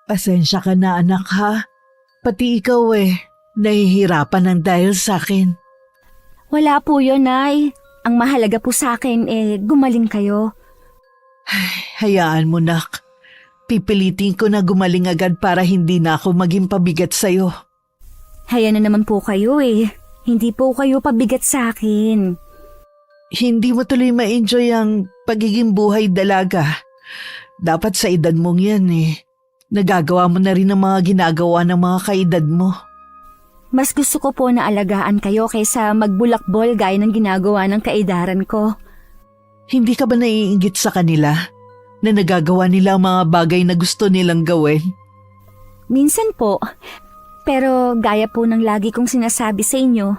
Pasensya ka na anak ha. Pati ikaw nahihirapan ng dahil sa akin. Wala po yun, Nay. Ang mahalaga po sa akin gumaling kayo. Hayaan mo nak. Pipilitin ko na gumaling agad para hindi na ako maging pabigat sa'yo. Hayaan na naman po kayo Hindi po kayo pabigat sa akin. Hindi mo tuloy ma-enjoy ang pagiging buhay dalaga. Dapat sa edad mong yan Nagagawa mo na rin ang mga ginagawa ng mga kaedad mo. Mas gusto ko po na alagaan kayo kaysa magbulakbol gaya ng ginagawa ng kaedaran ko. Hindi ka ba naiinggit sa kanila na nagagawa nila ang mga bagay na gusto nilang gawin? Minsan po, pero gaya po ng lagi kong sinasabi sa inyo,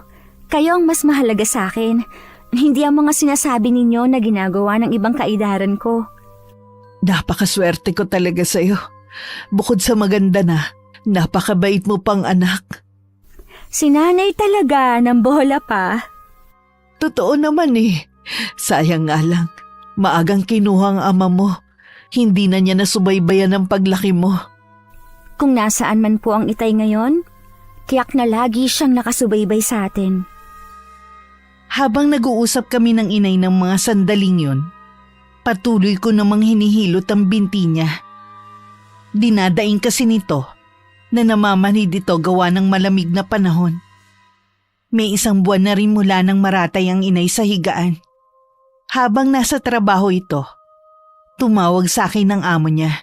kayo ang mas mahalaga sa akin. Hindi ang mga sinasabi ninyo na ginagawa ng ibang kaedaran ko. Napakaswerte ko talaga sa'yo. Bukod sa maganda na, napakabait mo pang anak. Si nanay talaga, ng bola pa. Totoo naman Sayang nga lang, maagang kinuha ang ama mo. Hindi na niya nasubaybayan ang paglaki mo. Kung nasaan man po ang itay ngayon, tiyak na lagi siyang nakasubaybay sa atin. Habang nag-uusap kami ng inay ng mga sandaling yun, patuloy ko namang hinihilot ang binti niya. Dinadaing kasi nito na namamanhid ito gawa ng malamig na panahon. May 1 buwan na rin mula nang maratay ang inay sa higaan. Habang nasa trabaho ito, tumawag sa akin ng amo niya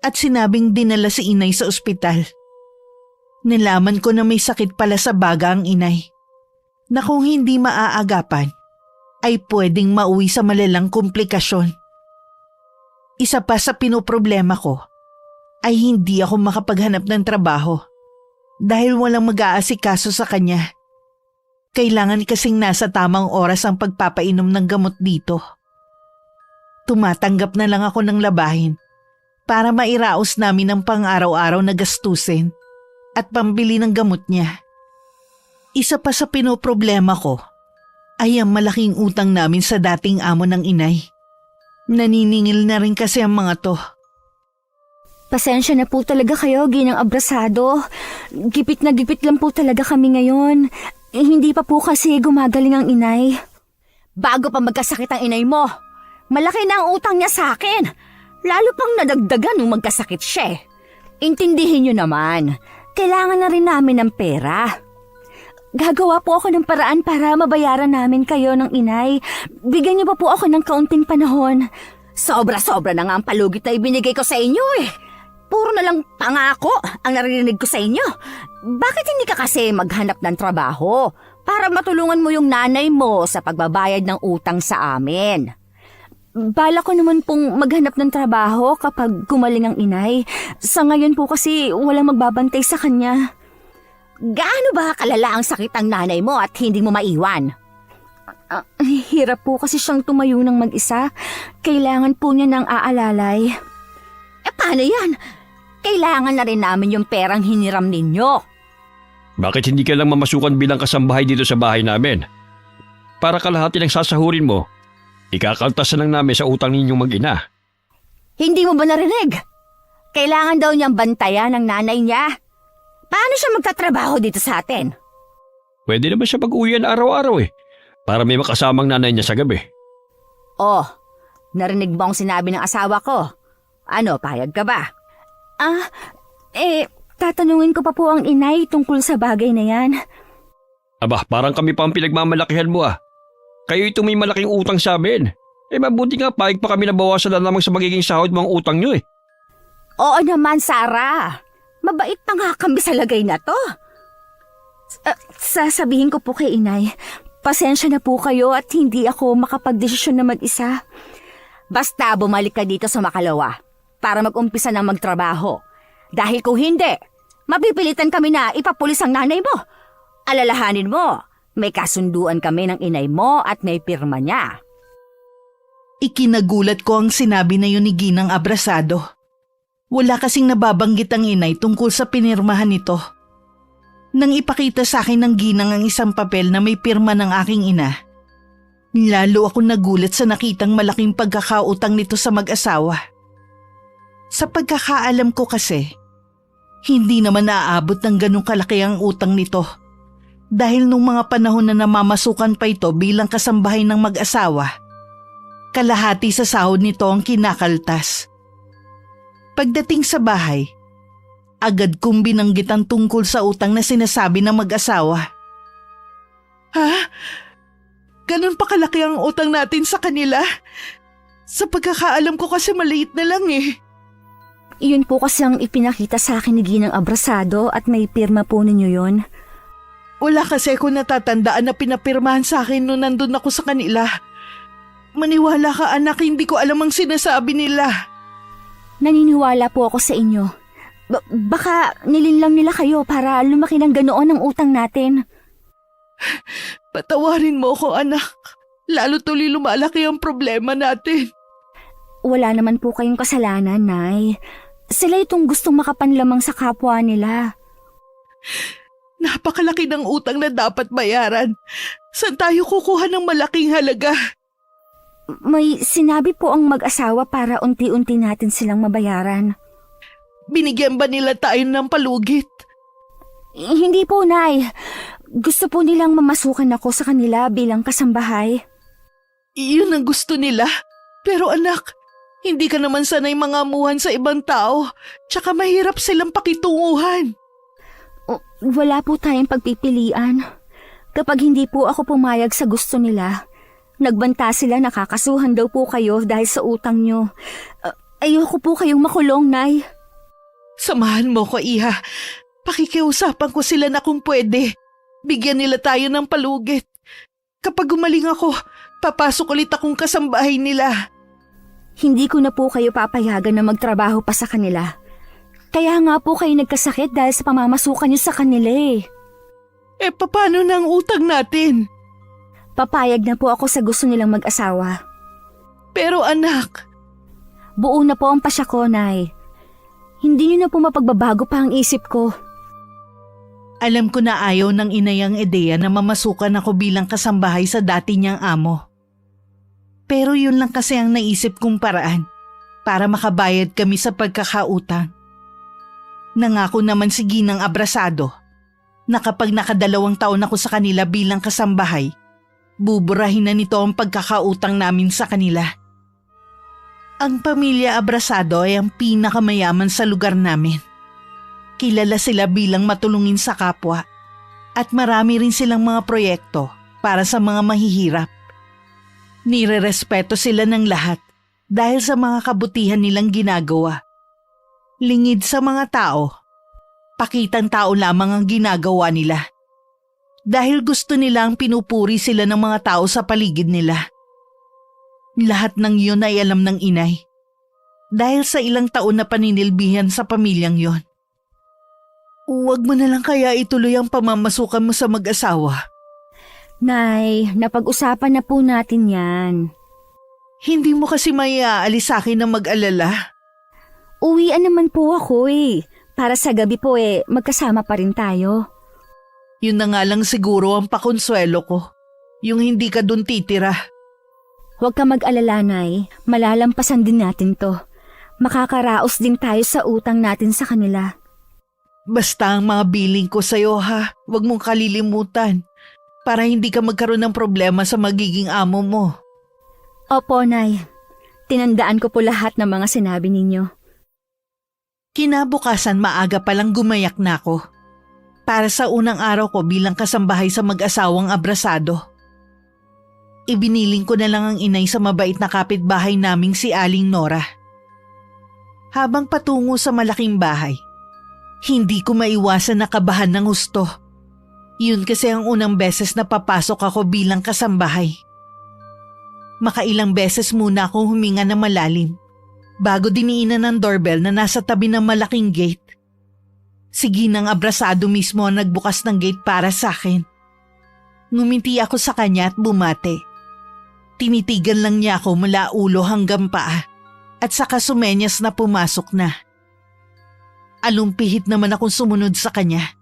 at sinabing dinala si inay sa ospital. Nalaman ko na may sakit pala sa baga ang inay na kung hindi maaagapan ay pwedeng mauwi sa malalang komplikasyon. Isa pa sa pinoproblema ko ay hindi ako makapaghanap ng trabaho dahil walang mag-aasikaso sa kanya. Kailangan kasing nasa tamang oras ang pagpapainom ng gamot dito. Tumatanggap na lang ako ng labahin para mairaos namin ang pang-araw-araw na gastusin at pambili ng gamot niya. Isa pa sa pinoproblema ko ay ang malaking utang namin sa dating amo ng inay. Naniningil na rin kasi ang mga to. Pasensya na po talaga kayo, Ginang Abrasado. Gipit na gipit lang po talaga kami ngayon. Hindi pa po kasi gumagaling ang inay. Bago pa magkasakit ang inay mo, malaki na ang utang niya sa akin. Lalo pang nadagdagan nung magkasakit siya. Intindihin niyo naman, kailangan na rin namin ng pera. Gagawa po ako ng paraan para mabayaran namin kayo ng inay. Bigyan niyo pa po ako ng kaunting panahon. Sobra-sobra na nga ang palugit na ibinigay ko sa inyo Puro na lang pangako ang narinig ko sa inyo. Bakit hindi ka kasi maghanap ng trabaho para matulungan mo yung nanay mo sa pagbabayad ng utang sa amin? Bala ko naman pong maghanap ng trabaho kapag gumaling ang inay. Sa ngayon po kasi walang magbabantay sa kanya. Gaano ba kalala ang sakit ang nanay mo at hindi mo maiwan? Hirap po kasi siyang tumayo ng mag-isa. Kailangan po niya ng aalalay. Paano yan? Kailangan na rin namin yung perang hiniram ninyo. Bakit hindi ka lang mamasukan bilang kasambahay dito sa bahay namin? Para kalahati ng sasahurin mo, ikakaltasan lang namin sa utang ninyong mag-ina. Hindi mo ba narinig? Kailangan daw niyang bantayan ng nanay niya. Paano siya magtatrabaho dito sa atin? Pwede naman siya pag-uwian araw-araw para may makasamang nanay niya sa gabi. Oh, narinig mo ang sinabi ng asawa ko? Ano, payag ka ba? Tatanungin ko pa po ang inay tungkol sa bagay na yan. Aba, parang kami pa ang pinagmamalakihan mo Kayo ito may malaking utang sa amin. Mabuti nga payag pa kami na bawasan na lamang sa magiging sahod mo ang utang nyo Oo naman, Sarah. Mabait pa nga kami sa lagay na to. Sasabihin ko po kay inay, pasensya na po kayo at hindi ako makapagdesisyon na mag-isa. Basta bumalik ka dito sa Makalawa para mag-umpisa ng magtrabaho. Dahil kung hindi, mapipilitan kami na ipapulis ang nanay mo. Alalahanin mo, may kasunduan kami ng inay mo at may pirma niya. Ikinagulat ko ang sinabi na yun ni Ginang Abrasado. Wala kasing nababanggit ang inay tungkol sa pinirmahan nito. Nang ipakita sa akin ng Ginang ang isang papel na may pirma ng aking ina, lalo ako nagulat sa nakitang malaking pagkakautang nito sa mag-asawa. Sa pagkakaalam ko kasi, hindi naman naaabot ng ganong kalaki ang utang nito. Dahil nung mga panahon na namamasukan pa ito bilang kasambahay ng mag-asawa, kalahati sa sahod nito ang kinakaltas. Pagdating sa bahay, agad kong binanggit ang tungkol sa utang na sinasabi ng mag-asawa. Ha? Ganon pa kalaki ang utang natin sa kanila? Sa pagkakaalam ko kasi maliit na lang eh. Iyon po kasi ang ipinakita sa akin ni Ginang Abrasado at may pirma po ninyo yon. Wala kasi ako natatandaan na pinapirmahan sa akin nung nandun ako sa kanila. Maniwala ka anak, hindi ko alam ang sinasabi nila. Naniniwala po ako sa inyo. Baka nilinlang nila kayo para lumaki ng ganoon ang utang natin. Patawarin mo ako anak. Lalo tuloy lumalaki ang problema natin. Wala naman po kayong kasalanan, Nay. Sila itong gustong makapanlamang sa kapwa nila. Napakalaki ng utang na dapat bayaran. Saan tayo kukuha ng malaking halaga? May sinabi po ang mag-asawa para unti-unti natin silang mabayaran. Binigyan ba nila tayo ng palugit? Hindi po, Nay. Gusto po nilang mamasukan ako sa kanila bilang kasambahay. Iyon ang gusto nila. Pero anak, hindi ka naman sanay mangamuhan sa ibang tao. Tsaka mahirap silang pakitunguhan. Wala po tayong pagpipilian. Kapag hindi po ako pumayag sa gusto nila, nagbanta sila nakakasuhan daw po kayo dahil sa utang nyo. Ayoko po kayong makulong, Nay. Samahan mo ko, Iha. Pakikiusapan ko sila na kung pwede. Bigyan nila tayo ng palugit. Kapag gumaling ako, papasok ulit akong kasambahay nila. Hindi ko na po kayo papayagan na magtrabaho pa sa kanila. Kaya nga po kayo nagkasakit dahil sa pamamasukan niyo sa kanila eh. Paano na ang utang natin? Papayag na po ako sa gusto nilang mag-asawa. Pero anak... Buo na po ang pasya ko, Nay. Hindi niyo na po mapagbabago pa ang isip ko. Alam ko na ayaw ng inay ang ideya na mamasukan ako bilang kasambahay sa dati niyang amo. Pero yun lang kasi ang naisip kong paraan para makabayad kami sa pagkakautang. Nangako naman si Ginang Abrasado na kapag nakadalawang taon ako sa kanila bilang kasambahay, buburahin na nito ang pagkakautang namin sa kanila. Ang pamilya Abrasado ay ang pinakamayaman sa lugar namin. Kilala sila bilang matulungin sa kapwa at marami rin silang mga proyekto para sa mga mahihirap. Nirerespeto sila ng lahat dahil sa mga kabutihan nilang ginagawa. Lingid sa mga tao, pakitang tao lamang ang ginagawa nila. Dahil gusto nilang pinupuri sila ng mga tao sa paligid nila. Lahat ng yun ay alam ng inay. Dahil sa ilang taon na paninilbihan sa pamilyang yon. Huwag mo na lang kaya ituloy ang pamamasukan mo sa mag-asawa. Nay, napag-usapan na po natin yan. Hindi mo kasi maiaalis sa akin na mag-alala. Uwian naman po ako eh. Para sa gabi po magkasama pa rin tayo. Yun na nga lang siguro ang pakonsuelo ko. Yung hindi ka dun titira. Huwag ka mag-alala, Nay. Malalampasan din natin to. Makakaraos din tayo sa utang natin sa kanila. Basta ang mga billing ko sa'yo ha, huwag mong kalilimutan. Para hindi ka magkaroon ng problema sa magiging amo mo. Opo, Nay. Tinandaan ko po lahat ng mga sinabi ninyo. Kinabukasan maaga palang gumayak na ako. Para sa unang araw ko bilang kasambahay sa mag-asawang Abrasado. Ibiniling ko na lang ang inay sa mabait na kapitbahay naming si Aling Nora. Habang patungo sa malaking bahay, hindi ko maiwasan na kabahan ng husto. Yun kasi ang unang beses na papasok ako bilang kasambahay. Makailang beses muna akong huminga na malalim bago diniinan ng doorbell na nasa tabi ng malaking gate. Si Ginang Abrasado mismo ang nagbukas ng gate para sa akin. Ngumiti ako sa kanya at bumate. Tinitigan lang niya ako mula ulo hanggang paa at saka sumenyas na pumasok na. Alumpihit naman akong sumunod sa kanya.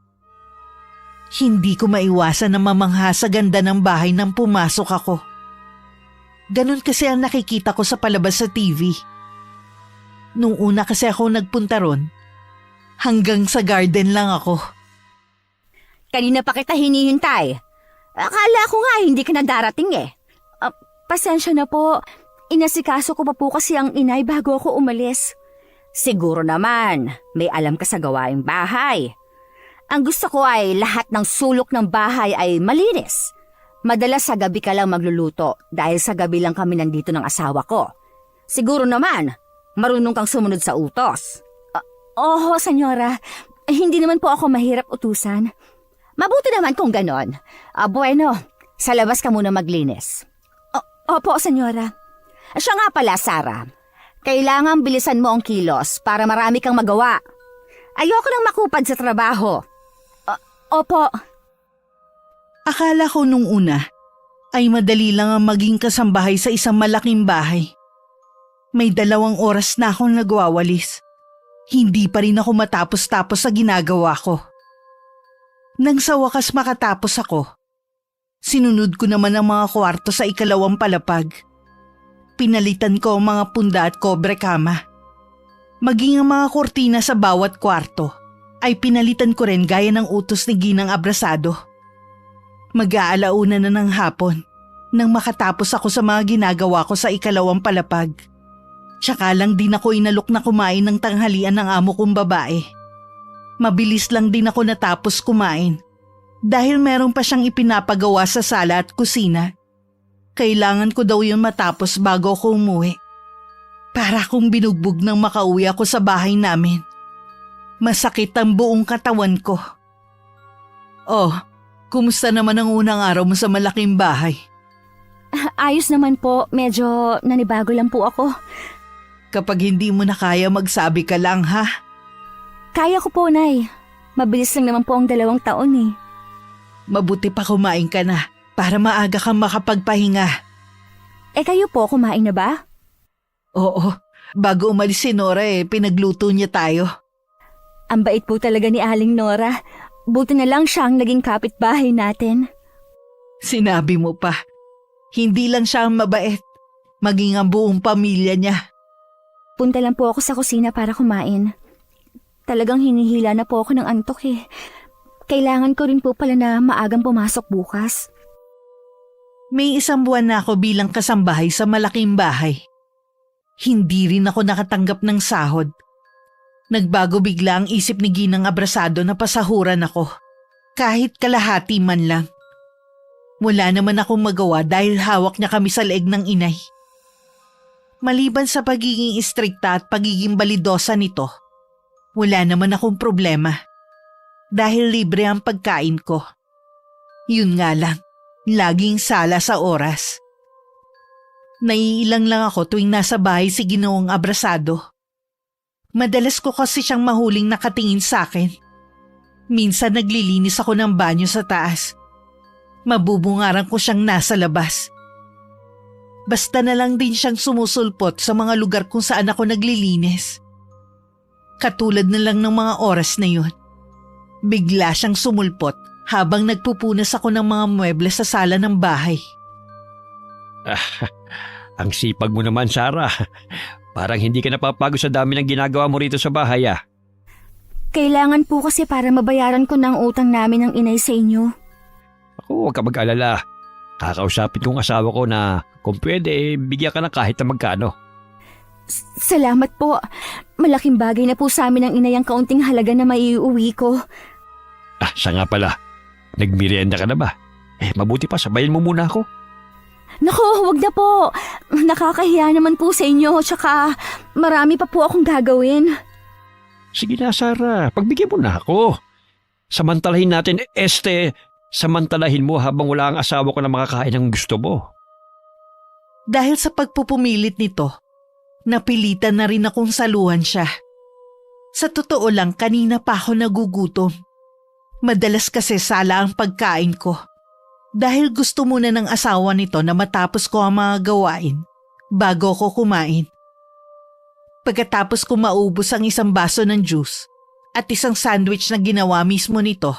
Hindi ko maiwasan na mamangha sa ganda ng bahay nang pumasok ako. Ganon kasi ang nakikita ko sa palabas sa TV. Nung una kasi ako nagpunta ron, hanggang sa garden lang ako. Kanina pa kita hinihintay. Akala ko nga hindi ka na darating eh. Pasensya na po. Inasikaso ko pa po kasi ang inay bago ako umalis. Siguro naman, may alam ka sa gawaing bahay. Ang gusto ko ay lahat ng sulok ng bahay ay malinis. Madalas sa gabi ka lang magluluto dahil sa gabi lang kami nandito ng asawa ko. Siguro naman, marunong kang sumunod sa utos. Oho, senyora. Hindi naman po ako mahirap utusan. Mabuti naman kung ganon. Bueno, sa labas ka muna maglinis. Opo, senyora. Siya nga pala, Sarah. Kailangan bilisan mo ang kilos para marami kang magawa. Ayoko nang makupad sa trabaho. Opo. Akala ko nung una ay madali lang ang maging kasambahay sa isang malaking bahay. May 2 oras na akong nagwawalis. Hindi pa rin ako matapos-tapos sa ginagawa ko. Nang sa wakas makatapos ako, sinunod ko naman ang mga kwarto sa 2nd palapag. Pinalitan ko ang mga punda at kobre kama. Maging ang mga kortina sa bawat kwarto ay pinalitan ko rin gaya ng utos ni Ginang Abrasado. Mag-aalauna na ng hapon nang makatapos ako sa mga ginagawa ko sa 2nd palapag. Tsaka lang din ako inalok na kumain ng tanghalian ng amo kong babae. Mabilis lang din ako natapos kumain dahil meron pa siyang ipinapagawa sa sala at kusina. Kailangan ko daw yun matapos bago ako umuwi. Para akong binugbog nang makauwi ako sa bahay namin. Masakit ang buong katawan ko. Oh, kumusta naman ang unang araw mo sa malaking bahay? Ayos naman po, medyo nanibago lang po ako. Kapag hindi mo na kaya magsabi ka lang ha. Kaya ko po, Nay. Mabilis lang naman po ang 2 taon eh. Mabuti pa kumain ka na para maaga kang makapagpahinga. Kayo po, kumain na ba? Oo, bago umalis si Nora pinagluto niya tayo. Ang bait po talaga ni Aling Nora. Buti na lang siya ang naging kapitbahay natin. Sinabi mo pa, hindi lang siya ang mabait, maging ang buong pamilya niya. Punta lang po ako sa kusina para kumain. Talagang hinihila na po ako ng antok eh. Kailangan ko rin po pala na maagang pumasok bukas. May 1 buwan na ako bilang kasambahay sa malaking bahay. Hindi rin ako nakatanggap ng sahod. Nagbago bigla ang isip ni Ginang Abrasado na pasahuran ako. Kahit kalahati man lang. Wala naman akong magawa dahil hawak niya kami sa leeg ng inay. Maliban sa pagiging istrikta at pagiging balidosa nito, wala naman akong problema. Dahil libre ang pagkain ko. Yun nga lang, laging sala sa oras. Naiilang lang ako tuwing nasa bahay si Ginoong Abrasado. Madalas ko kasi siyang mahuling nakatingin sa akin. Minsan naglilinis ako ng banyo sa taas. Mabubungaran ko siyang nasa labas. Basta na lang din siyang sumusulpot sa mga lugar kung saan ako naglilinis. Katulad na lang ng mga oras na yun. Bigla siyang sumulpot habang nagpupunas ako ng mga mueble sa sala ng bahay. Ang sipag mo naman, Sarah. Parang hindi ka napapagod sa dami ng ginagawa mo rito sa bahay ah. Kailangan po kasi para mabayaran ko ng utang namin ng inay sa inyo. Ako, huwag ka mag-alala. Kakausapin kong asawa ko na kung pwede, bigyan ka na kahit na magkano. Salamat po. Malaking bagay na po sa amin ang inay ang kaunting halaga na maiuwi ko. Siya nga pala. Nagmerienda ka na ba? Mabuti pa, sabayin mo muna ako. Naku, huwag na po. Nakakahiya naman po sa inyo, tsaka marami pa po akong gagawin. Sige na, Sarah. Pagbigyan mo na ako. Samantalahin natin, samantalahin mo habang wala ang asawa ko na makakain ng gusto mo. Dahil sa pagpupumilit nito, napilitan na rin akong saluhan siya. Sa totoo lang, kanina pa ako nagugutom. Madalas kasi sala ang pagkain ko. Dahil gusto muna ng asawa nito na matapos ko ang mga gawain bago ko kumain. Pagkatapos ko maubos ang 1 baso ng juice at isang sandwich na ginawa mismo nito,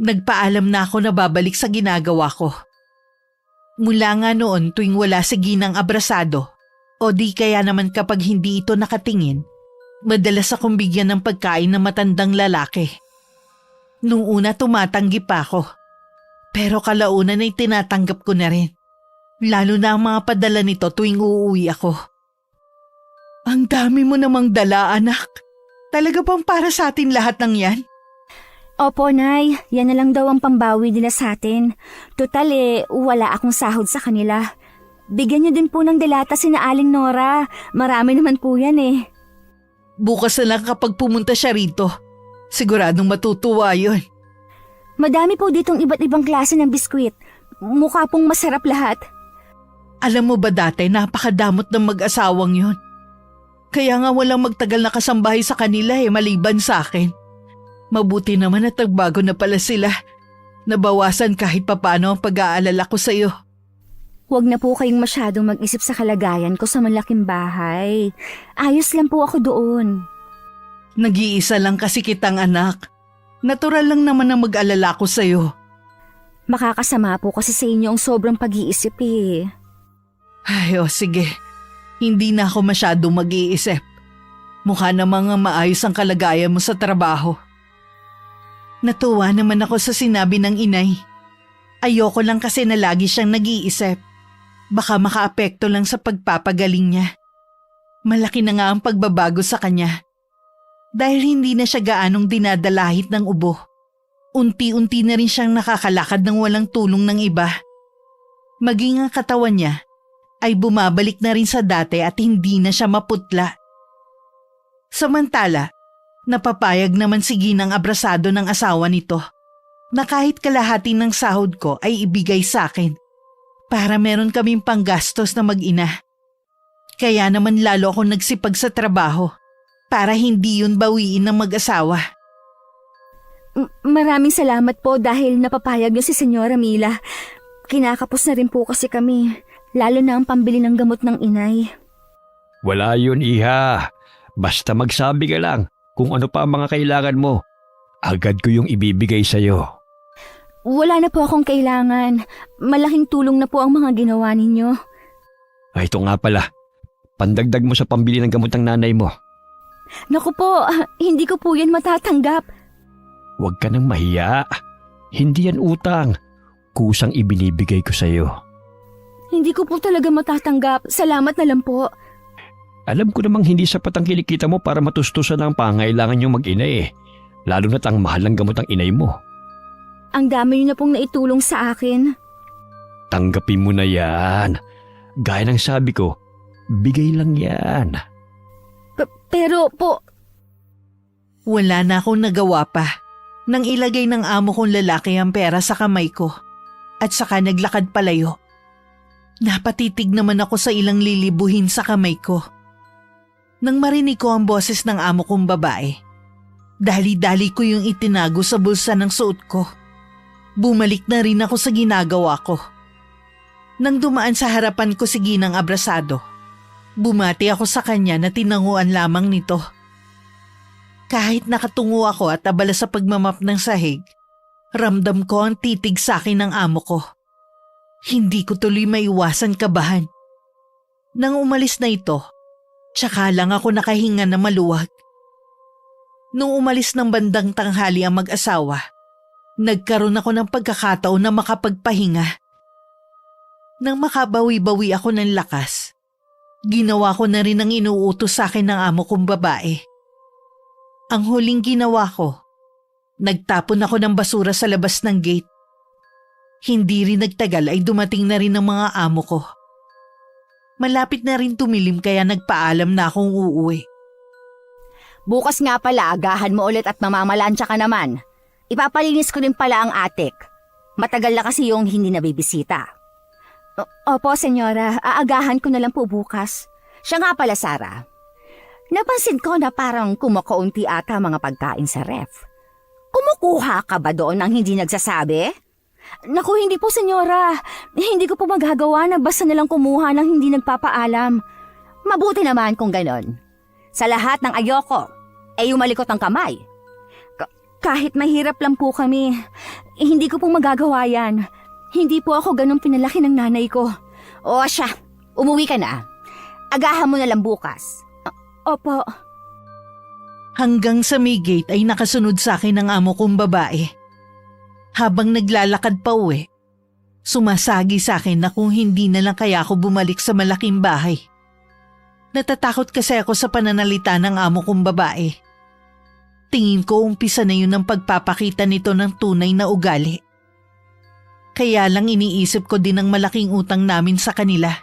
nagpaalam na ako na babalik sa ginagawa ko. Mula nga noon tuwing wala si Ginang Abrasado, O di kaya naman kapag hindi ito nakatingin, madalas akong bigyan ng pagkain ng matandang lalaki. Nung una tumatanggi pa ako, pero kalaunan ay tinatanggap ko na rin. Lalo na ang mga padala nito tuwing uuwi ako. Ang dami mo namang dala, anak. Talaga bang para sa atin lahat ng yan? Opo, Nay. Yan na lang daw ang pambawi nila sa atin. Total wala akong sahod sa kanila. Bigyan niyo din po ng delata sina Aling Nora. Marami naman po yan Bukas na lang kapag pumunta siya rito. Siguradong matutuwa yun. Madami po ditong iba't ibang klase ng biskwit. Mukha pong masarap lahat. Alam mo ba dati, napakadamot ng mag-asawang yun. Kaya nga walang magtagal na kasambahay sa kanila maliban sa akin. Mabuti naman at nagbago na pala sila. Nabawasan kahit papano ang pag-aalala ko sa iyo. Huwag na po kayong masyadong mag-isip sa kalagayan ko sa malaking bahay. Ayos lang po ako doon. Nag-iisa lang kasi kitang anak. Natural lang naman na mag-alala ko sa iyo. Makakasama po kasi sa inyo ang sobrang pag-iisip Ay, sige. Hindi na ako masyadong mag-iisip. Mukha namang maayos ang kalagayan mo sa trabaho. Natuwa naman ako sa sinabi ng inay. Ayoko lang kasi na lagi siyang nag-iisip. Baka makaapekto lang sa pagpapagaling niya. Malaki na nga ang pagbabago sa kanya. Dahil hindi na siya gaanong dinadalahit ng ubo. Unti-unti na rin siyang nakakalakad ng walang tulong ng iba. Maging ang katawan niya ay bumabalik na rin sa dati at hindi na siya maputla. Samantala, napapayag naman si Ginang Abrasado ng asawa nito na kahit kalahati ng sahod ko ay ibigay sa akin para meron kaming panggastos na mag-ina. Kaya naman lalo ako nagsipag sa trabaho para hindi yun bawiin ng mag-asawa. Maraming salamat po dahil napapayag niyo si Senyora Mila. Kinakapos na rin po kasi kami, lalo na ang pambili ng gamot ng inay. Wala yun, iha. Basta magsabi ka lang kung ano pa ang mga kailangan mo. Agad ko yung ibibigay sa'yo. Wala na po akong kailangan. Malaking tulong na po ang mga ginawa ninyo. Ay, ito nga pala. Pandagdag mo sa pambili ng gamot ng nanay mo. Naku po, hindi ko po yan matatanggap. Huwag ka nang mahiya. Hindi yan utang. Kusang ibinibigay ko sa'yo. Hindi ko po talaga matatanggap. Salamat na lang po. Alam ko namang hindi sapat ang kinikita mo para matustusan ang pangailangan niyong mag-ina Lalo na't ang mahal ng gamot ng inay mo. Ang dami niyo na pong naitulong sa akin. Tanggapin mo na yan. Gaya ng sabi ko, bigay lang yan. Pero po... Wala na akong nagawa pa nang ilagay ng amo kong lalaki ang pera sa kamay ko at saka naglakad palayo. Napatitig naman ako sa ilang lilibuhin sa kamay ko. Nang marinig ko ang boses ng amo kong babae, dali-dali ko yung itinago sa bulsa ng suot ko. Bumalik na rin ako sa ginagawa ko. Nang dumaan sa harapan ko si Ginang Abrasado, bumati ako sa kanya na tinanguan lamang nito. Kahit nakatungo ako at abala sa pagmamap ng sahig, ramdam ko ang titig sa akin ng amo ko. Hindi ko tuloy maiwasan kabahan. Nang umalis na ito, tsaka lang ako nakahinga na maluwag. Nung umalis ng bandang tanghali ang mag-asawa, nagkaroon ako ng pagkakataon na makapagpahinga. Nang makabawi-bawi ako ng lakas, ginawa ko na rin ang inuutos sa akin ng amo kong babae. Ang huling ginawa ko, nagtapon ako ng basura sa labas ng gate. Hindi rin nagtagal ay dumating na rin ang mga amo ko. Malapit na rin tumilim kaya nagpaalam na akong uuwi. Bukas nga pala, agahan mo ulit at mamamalansya ka naman. Ipapalinis ko din pala ang attic. Matagal na kasi yung hindi nabibisita. Opo, senyora. Aagahan ko na lang po bukas. Siya nga pala, Sarah. Napansin ko na parang kumukaunti ata mga pagkain sa ref. Kumukuha ka ba doon ng hindi nagsasabi? Naku, hindi po, senyora. Hindi ko po magagawa na basta nalang kumuha ng hindi nagpapaalam. Mabuti naman kung ganon. Sa lahat ng ayoko, umalikot ang kamay. Kahit mahirap lang po kami, hindi ko po magagawa yan. Hindi po ako ganun pinalaki ng nanay ko. O siya, umuwi ka na. Agahan mo na lang bukas. Opo. Hanggang sa may gate ay nakasunod sa akin ang amo kong babae. Habang naglalakad pa uwi, sumasagi sa akin na kung hindi na lang kaya ako bumalik sa malaking bahay. Natatakot kasi ako sa pananalita ng amo kong babae. Tingin ko umpisa na yun ang pagpapakita nito ng tunay na ugali. Kaya lang iniisip ko din ang malaking utang namin sa kanila.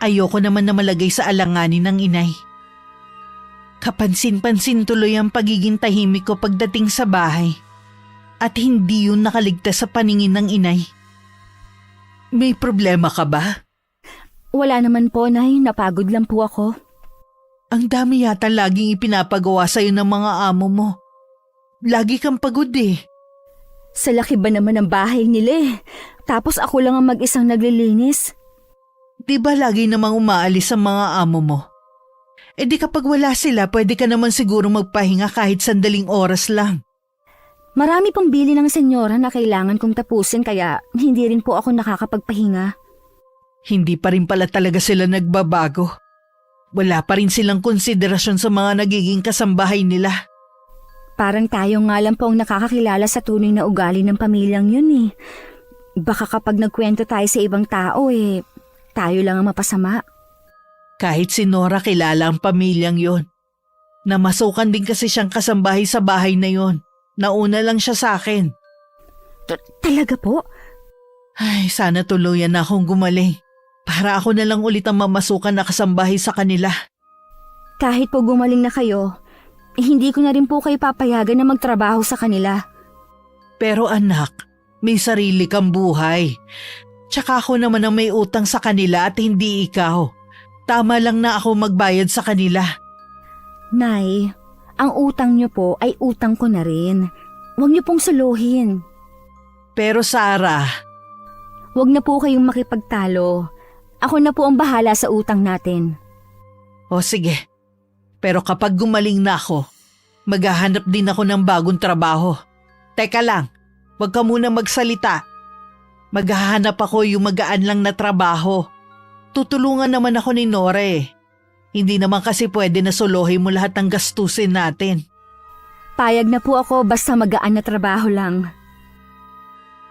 Ayoko naman na malagay sa alanganin ng inay. Kapansin-pansin tuloy ang pagiging tahimik ko pagdating sa bahay. At hindi yun nakaligtas sa paningin ng inay. May problema ka ba? Wala naman po, Nay. Napagod lang po ako. Ang dami yata laging ipinapagawa sa'yo ng mga amo mo. Lagi kang pagod eh. Sa laki ba naman ng bahay nila eh? Tapos ako lang ang mag-isang naglilinis. Di ba lagi namang umaalis ang mga amo mo? E di kapag wala sila, pwede ka naman siguro magpahinga kahit sandaling oras lang. Marami pong bili ng senyora na kailangan kong tapusin kaya hindi rin po ako nakakapagpahinga. Hindi pa rin pala talaga sila nagbabago. Wala pa rin silang konsiderasyon sa mga nagiging kasambahay nila. Parang tayo nga lang po ang nakakakilala sa tunay na ugali ng pamilyang yun eh. Baka kapag nagkwento tayo sa ibang tao tayo lang ang mapasama. Kahit si Nora kilala ang pamilyang yon. Namasukan din kasi siyang kasambahay sa bahay na yon. Nauna lang siya sa akin. Talaga po? Ay, sana tuluyan na akong gumaling. Para ako na lang ulit ang mamasukan na kasambahay sa kanila. Kahit po gumaling na kayo, hindi ko na rin po kayo papayagan na magtrabaho sa kanila. Pero anak, may sarili kang buhay. Tsaka ako naman ang may utang sa kanila at hindi ikaw. Tama lang na ako magbayad sa kanila. Nay, ang utang niyo po ay utang ko na rin. Huwag niyo pong suluhin. Pero Sarah, huwag na po kayong makipagtalo. Ako na po ang bahala sa utang natin. o sige. Pero kapag gumaling na ako, maghahanap din ako ng bagong trabaho. Teka lang, huwag ka muna magsalita. Maghahanap ako yung magaan lang na trabaho. Tutulungan naman ako ni Nora eh. Hindi naman kasi pwede na solohin mo lahat ng gastusin natin. Payag na po ako basta magaan na trabaho lang.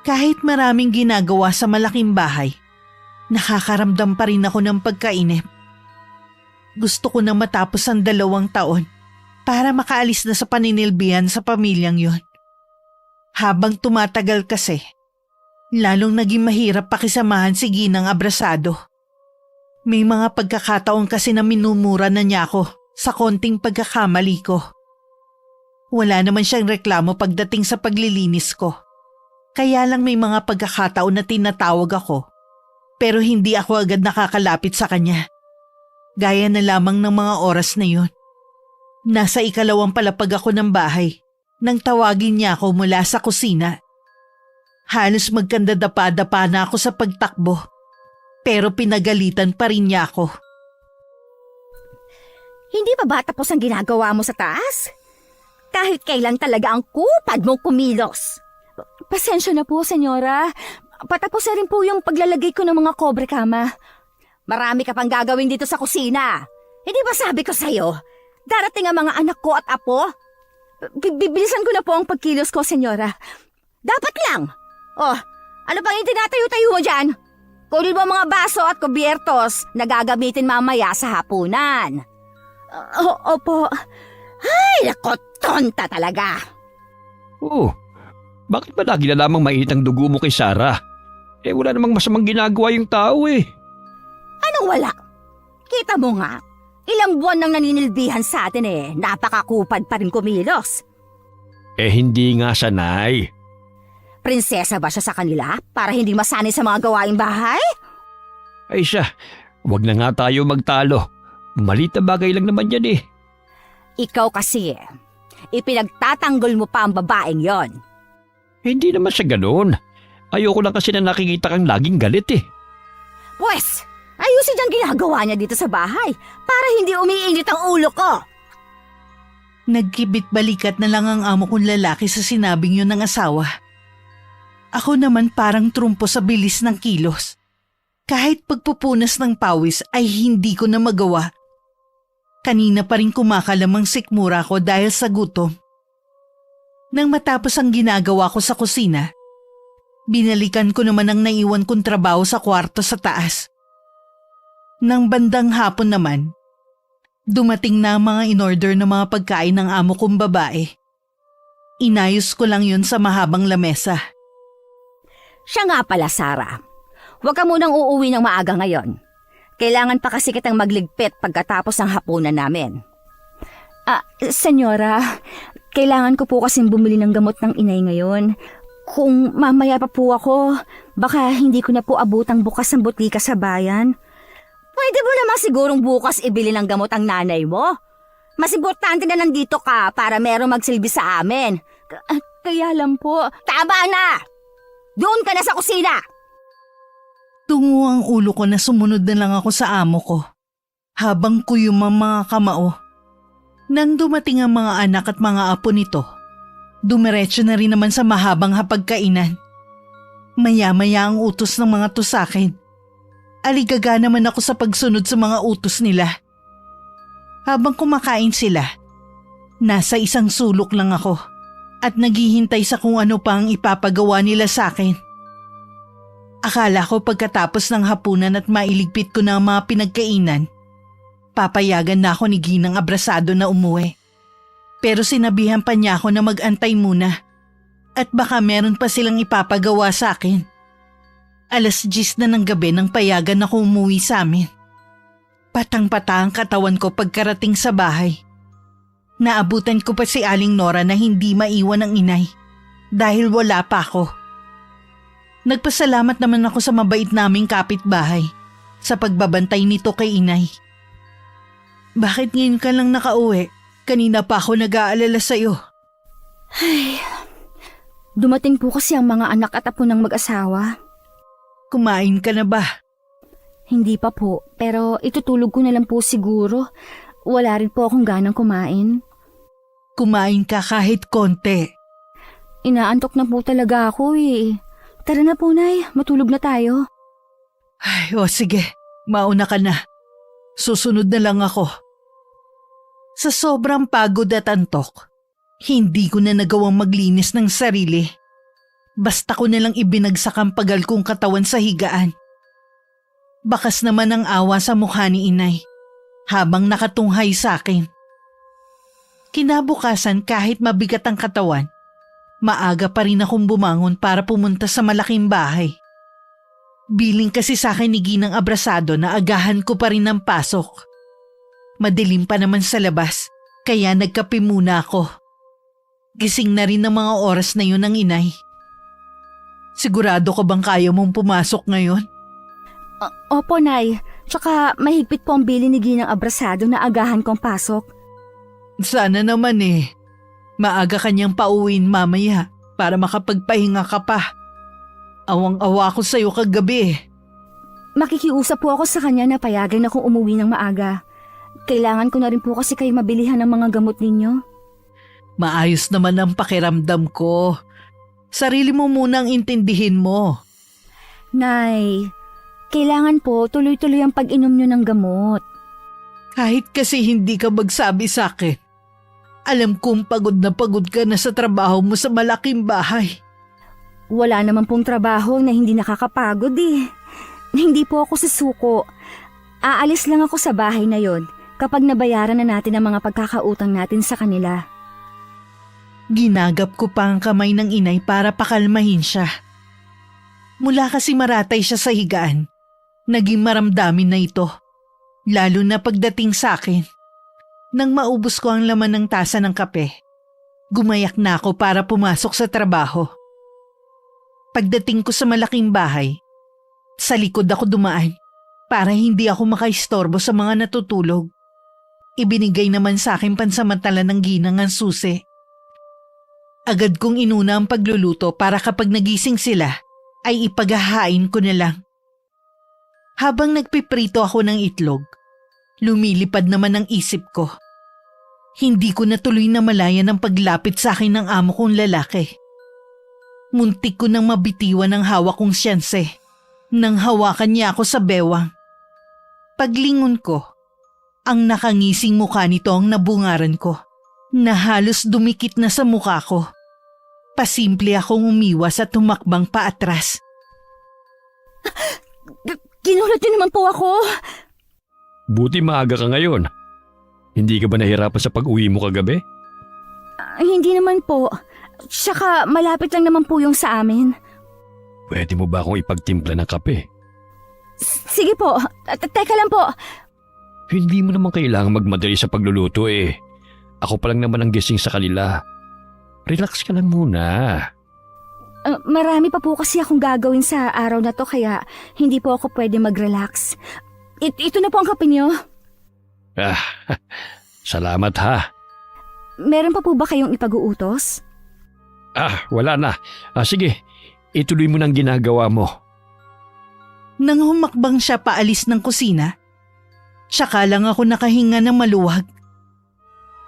Kahit maraming ginagawa sa malaking bahay, nakakaramdam pa rin ako ng pagkainip. Gusto ko na matapos ang 2 taon para makaalis na sa paninilbihan sa pamilyang yon. Habang tumatagal kasi, lalong naging mahirap pakisamahan si Ginang Abrasado. May mga pagkakataon kasi na minumura na niya ako sa konting pagkakamali ko. Wala naman siyang reklamo pagdating sa paglilinis ko. Kaya lang may mga pagkakataon na tinatawag ako, pero hindi ako agad nakakalapit sa kanya. Gaya na lamang ng mga oras na yun. Nasa 2 palapag ako ng bahay nang tawagin niya ako mula sa kusina. Halos magkandadapa-dapa na ako sa pagtakbo, pero pinagalitan pa rin niya ako. Hindi pa ba tapos ang ginagawa mo sa taas? Kahit kailan talaga ang kupad mong kumilos. Pasensya na po, senyora. Patapos na rin po yung paglalagay ko ng mga kobre kama. Marami ka pang gagawin dito sa kusina. Hindi ba sabi ko sa'yo, darating ang mga anak ko at apo? Bibilisan ko na po ang pagkilos ko, senyora. Dapat lang. Oh, ano pang yung tinatayo-tayo mo dyan? Kunin mo mga baso at kubyertos na gagamitin mamaya sa hapunan. Opo. Ay, nako, tonta talaga. Oh, bakit ba lagi na lamang mainit ang dugo mo kay Sarah? Wala namang masamang ginagawa yung tao eh. Anong wala? Kita mo nga, ilang buwan nang naninilbihan sa atin napakakupad pa rin kumilos. Hindi nga sanay. Prinsesa ba siya sa kanila para hindi masanay sa mga gawaing bahay? Ay siya, wag na nga tayo magtalo. Maliit na bagay lang naman yan eh. Ikaw kasi ipinagtatanggol mo pa ang babaeng yon. Hindi naman siya ganoon. Ayoko lang kasi na nakikita kang laging galit eh. Pwes, ayusin niyang ginagawa niya dito sa bahay para hindi umiinit ang ulo ko. Nagkibit-balikat na lang ang amo kong lalaki sa sinabing yun ng asawa. Ako naman parang trumpo sa bilis ng kilos. Kahit pagpupunas ng pawis ay hindi ko na magawa. Kanina pa rin kumakalamang sikmura ko dahil sa gutom. Nang matapos ang ginagawa ko sa kusina, binalikan ko naman ang naiwan kong trabaho sa kwarto sa taas. Nang bandang hapon naman, dumating na ang mga in-order na mga pagkain ng amo kong babae. Inayos ko lang yun sa mahabang lamesa. Siya nga pala, Sarah. Huwag ka munang uuwi ng maaga ngayon. Kailangan pa kasi kitang magligpit pagkatapos ng hapunan namin. Senyora, kailangan ko po kasing bumili ng gamot ng inay ngayon. Kung mamaya pa po ako, baka hindi ko na po abutang bukas ang butika sa bayan. Pwede mo naman sigurong bukas ibili ng gamot ang nanay mo. Mas importante na nandito ka para merong magsilbi sa amin. Kaya lang po. Tama na! Doon ka na sa kusina! Tungo ang ulo ko na sumunod na lang ako sa amo ko, habang kuyum ang mga kamao. Nang dumating ang mga anak at mga apo nito, dumiretso na rin naman sa mahabang hapagkainan. Maya-maya ang utos ng mga to sa akin. Aligaga naman ako sa pagsunod sa mga utos nila. Habang kumakain sila, nasa isang sulok lang ako at naghihintay sa kung ano pa ang ipapagawa nila sa akin. Akala ko pagkatapos ng hapunan at mailigpit ko na ang mga pinagkainan, papayagan na ako ni Ginang Abrasado na umuwi. Pero sinabihan pa niya ako na mag-antay muna at baka meron pa silang ipapagawa sa akin. 10:00 na ng gabi nang payagan ako umuwi sa amin. Patang-pata ang katawan ko pagkarating sa bahay. Naabutan ko pa si Aling Nora na hindi maiwan ng inay dahil wala pa ako. Nagpasalamat naman ako sa mabait naming kapitbahay sa pagbabantay nito kay inay. Bakit ngayon ka lang nakauwi? Kanina pa ako nag-aalala sa'yo. Ay, dumating po kasi ang mga anak at apo ng mag-asawa. Kumain ka na ba? Hindi pa po, pero itutulog ko na lang po siguro. Wala rin po akong ganang kumain. Kumain ka kahit konti. Inaantok na po talaga ako eh. Tara na po, Nay. Matulog na tayo. Ay, sige. Mauna ka na. Susunod na lang ako. Sa sobrang pagod at antok, hindi ko na nagawang maglinis ng sarili. Basta ko nalang ibinagsak ang pagal kong katawan sa higaan. Bakas naman ang awa sa mukha ni inay habang nakatunghay sa akin. Kinabukasan kahit mabigat ang katawan, maaga pa rin akong bumangon para pumunta sa malaking bahay. Biling kasi sa akin ni Ginang Abrasado na agahan ko pa rin ng pasok. Madilim pa naman sa labas, kaya nagkape muna ako. Gising na rin ng mga oras na yun ang inay. Sigurado ka bang kaya mong pumasok ngayon? Opo, Nay. Tsaka mahigpit po ang bili ni Ginang Abrasado na agahan kong pasok. Sana naman eh. Maaga kanyang pauwiin mamaya para makapagpahinga ka pa. Awang-awa ko sa'yo kagabi eh. Makikiusap po ako sa kanya na payagan akong umuwi ng maaga. Kailangan ko na rin po kasi kayo mabilihan ng mga gamot ninyo. Maayos naman ang pakiramdam ko. Sarili mo munang intindihin mo. Nay, kailangan po tuloy-tuloy ang pag-inom nyo ng gamot. Kahit kasi hindi ka magsabi sa akin, alam kong pagod ka na sa trabaho mo sa malaking bahay. Wala naman pong trabaho na hindi nakakapagod eh. Hindi po ako susuko. Aalis lang ako sa bahay na yon kapag nabayaran na natin ang mga pagkakautang natin sa kanila. Ginagap ko pa ang kamay ng inay para pakalmahin siya. Mula kasi maratay siya sa higaan, naging maramdamin na ito, lalo na pagdating sa akin. Nang maubos ko ang laman ng tasa ng kape, gumayak na ako para pumasok sa trabaho. Pagdating ko sa malaking bahay, sa likod ako dumaan para hindi ako makaistorbo sa mga natutulog. Ibinigay naman sa akin pansamantala ng Ginang ang susi. Agad kong inuna ang pagluluto para kapag nagising sila ay ipaghahain ko na lang. Habang nagpiprito ako ng itlog, lumilipad naman ang isip ko. Hindi ko natuloy na malaya ng paglapit sa akin ng amo kong lalaki. Muntik ko nang mabitiwan ang hawak kong siyanse nang hawakan niya ako sa bewang. Paglingon ko, ang nakangising mukha nito ang nabungaran ko, na halos dumikit na sa mukha ko. Pasimple akong umiwas at tumakbang paatras. Ginulat niyo naman po ako. Buti maaga ka ngayon. Hindi ka ba nahirapan sa pag-uwi mo kagabi? Hindi naman po. Tsaka malapit lang naman po yung sa amin. Pwede mo ba akong ipagtimpla ng kape? Sige po. Teka lang po. Hindi mo naman kailangan magmadali sa pagluluto eh. Ako pa lang naman ang gising sa kanila. Relax ka lang muna. Marami pa po kasi akong gagawin sa araw na to kaya hindi po ako pwede mag-relax. Ito na po ang kape niyo. Salamat ha. Meron pa po ba kayong ipag-uutos? Wala na. Sige, ituloy mo ng ginagawa mo. Nang humakbang siya paalis ng kusina, tsaka lang ako nakahinga ng maluwag.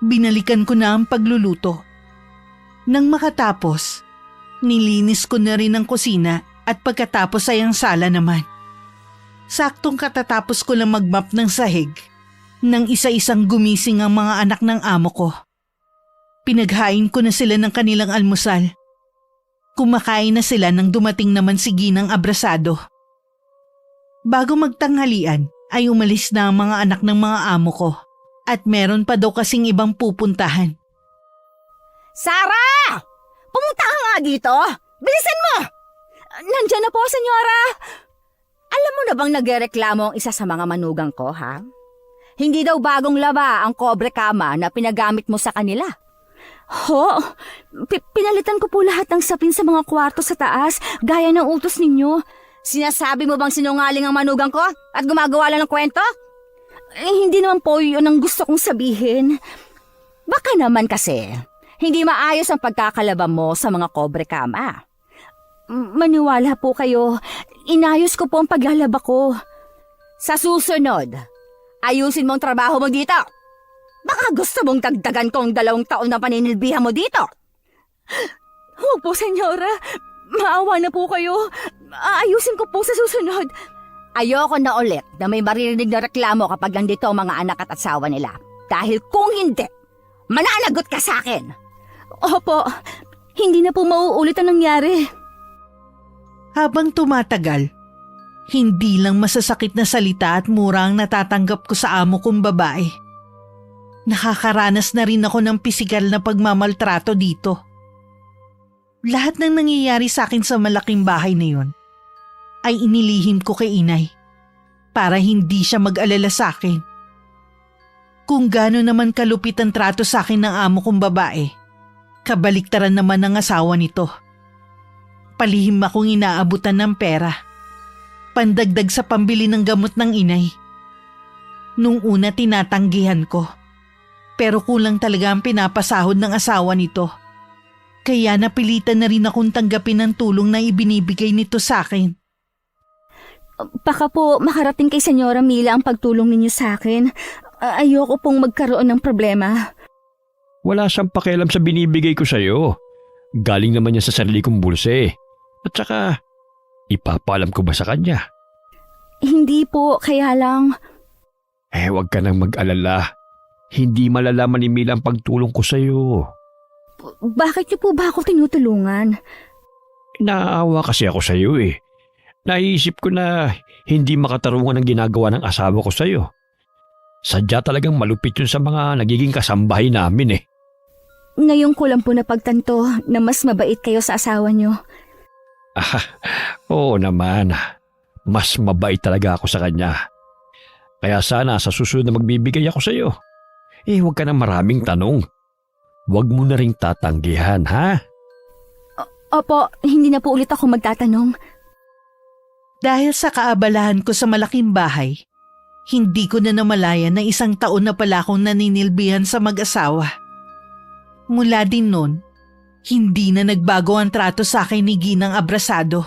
Binalikan ko na ang pagluluto. Nang makatapos, nilinis ko na rin ang kusina at pagkatapos ay ang sala naman. Saktong katatapos ko lang magmap ng sahig nang isa-isang gumising ang mga anak ng amo ko. Pinaghain ko na sila ng kanilang almusal. Kumakain na sila nang dumating naman si Ginang Abrasado. Bago magtanghalian ay umalis na ang mga anak ng mga amo ko at meron pa daw kasing ibang pupuntahan. Sarah! Pumunta ka nga dito! Bilisan mo! Nandiyan na po, senyora! Alam mo na bang nagreklamo ang isa sa mga manugang ko, ha? Hindi daw bagong laba ang kobre kama na pinagamit mo sa kanila. Ho, pinalitan ko po lahat ng sapin sa mga kwarto sa taas, gaya ng utos ninyo. Sinasabi mo bang sinungaling ang manugang ko at gumagawa lang ng kwento? Hindi naman po yun ang gusto kong sabihin. Baka naman kasi, hindi maayos ang pagkakalaba mo sa mga kobre kama. Maniwala po kayo, inayos ko po ang paglalaba ko. Sa susunod, ayusin mo ang trabaho mo dito. Baka gusto mong dagdagan ko ang 2 taon na paninilbihan mo dito. Huwag po, senyora. Maawa na po kayo. Aayusin ko po sa susunod. Ayoko na ulit na may maririnig na reklamo kapag nandito ang mga anak at asawa nila. Dahil kung hindi, mananagot ka sa akin. Opo, hindi na po mauulit ang nangyari. Habang tumatagal, hindi lang masasakit na salita at mura ang natatanggap ko sa amo kong babae. Nakakaranas na rin ako ng pisikal na pagmamaltrato dito. Lahat ng nangyayari sa akin sa malaking bahay na yun ay inilihim ko kay inay para hindi siya mag-alala sa akin. Kung gaano naman kalupit ang trato sa akin ng amo kong babae, kabaliktaran naman ng asawa nito. Palihim akong inaabutan ng pera, pandagdag sa pambili ng gamot ng inay. Nung una tinatanggihan ko. Pero kulang talaga ang pinapasahod ng asawa nito. Kaya napilitan na rin akong tanggapin ang tulong na ibinibigay nito sa akin. Baka po makarating kay Senyora Mila ang pagtulong ninyo sa akin. Ayoko pong magkaroon ng problema. Wala siyang pakialam sa binibigay ko sa'yo. Galing naman niya sa sarili kong bulse. At saka, ipapaalam ko ba sa kanya? Hindi po, kaya lang... Huwag ka nang mag-alala. Hindi malalaman ni Mila ang pagtulong ko sa'yo. Bakit niyo po ba ako tinutulungan? Naaawa kasi ako sa'yo eh. Naisip ko na hindi makatarungan ang ginagawa ng asawa ko sa'yo. Sadya talagang malupit yun sa mga nagiging kasambahay namin eh. Ngayon ko lang po napagtanto na mas mabait kayo sa asawa niyo. Oo naman. Mas mabait talaga ako sa kanya. Kaya sana sa susunod na magbibigay ako sa'yo. Huwag ka na maraming tanong. Huwag mo na ring tatanggihan, ha? Opo, hindi na po ulit ako magtatanong. Dahil sa kaabalahan ko sa malaking bahay, hindi ko na namalayan na 1 taon na pala akong naninilbihan sa mag-asawa. Mula din noon, hindi na nagbago ang trato sa akin ni Ginang Abrasado.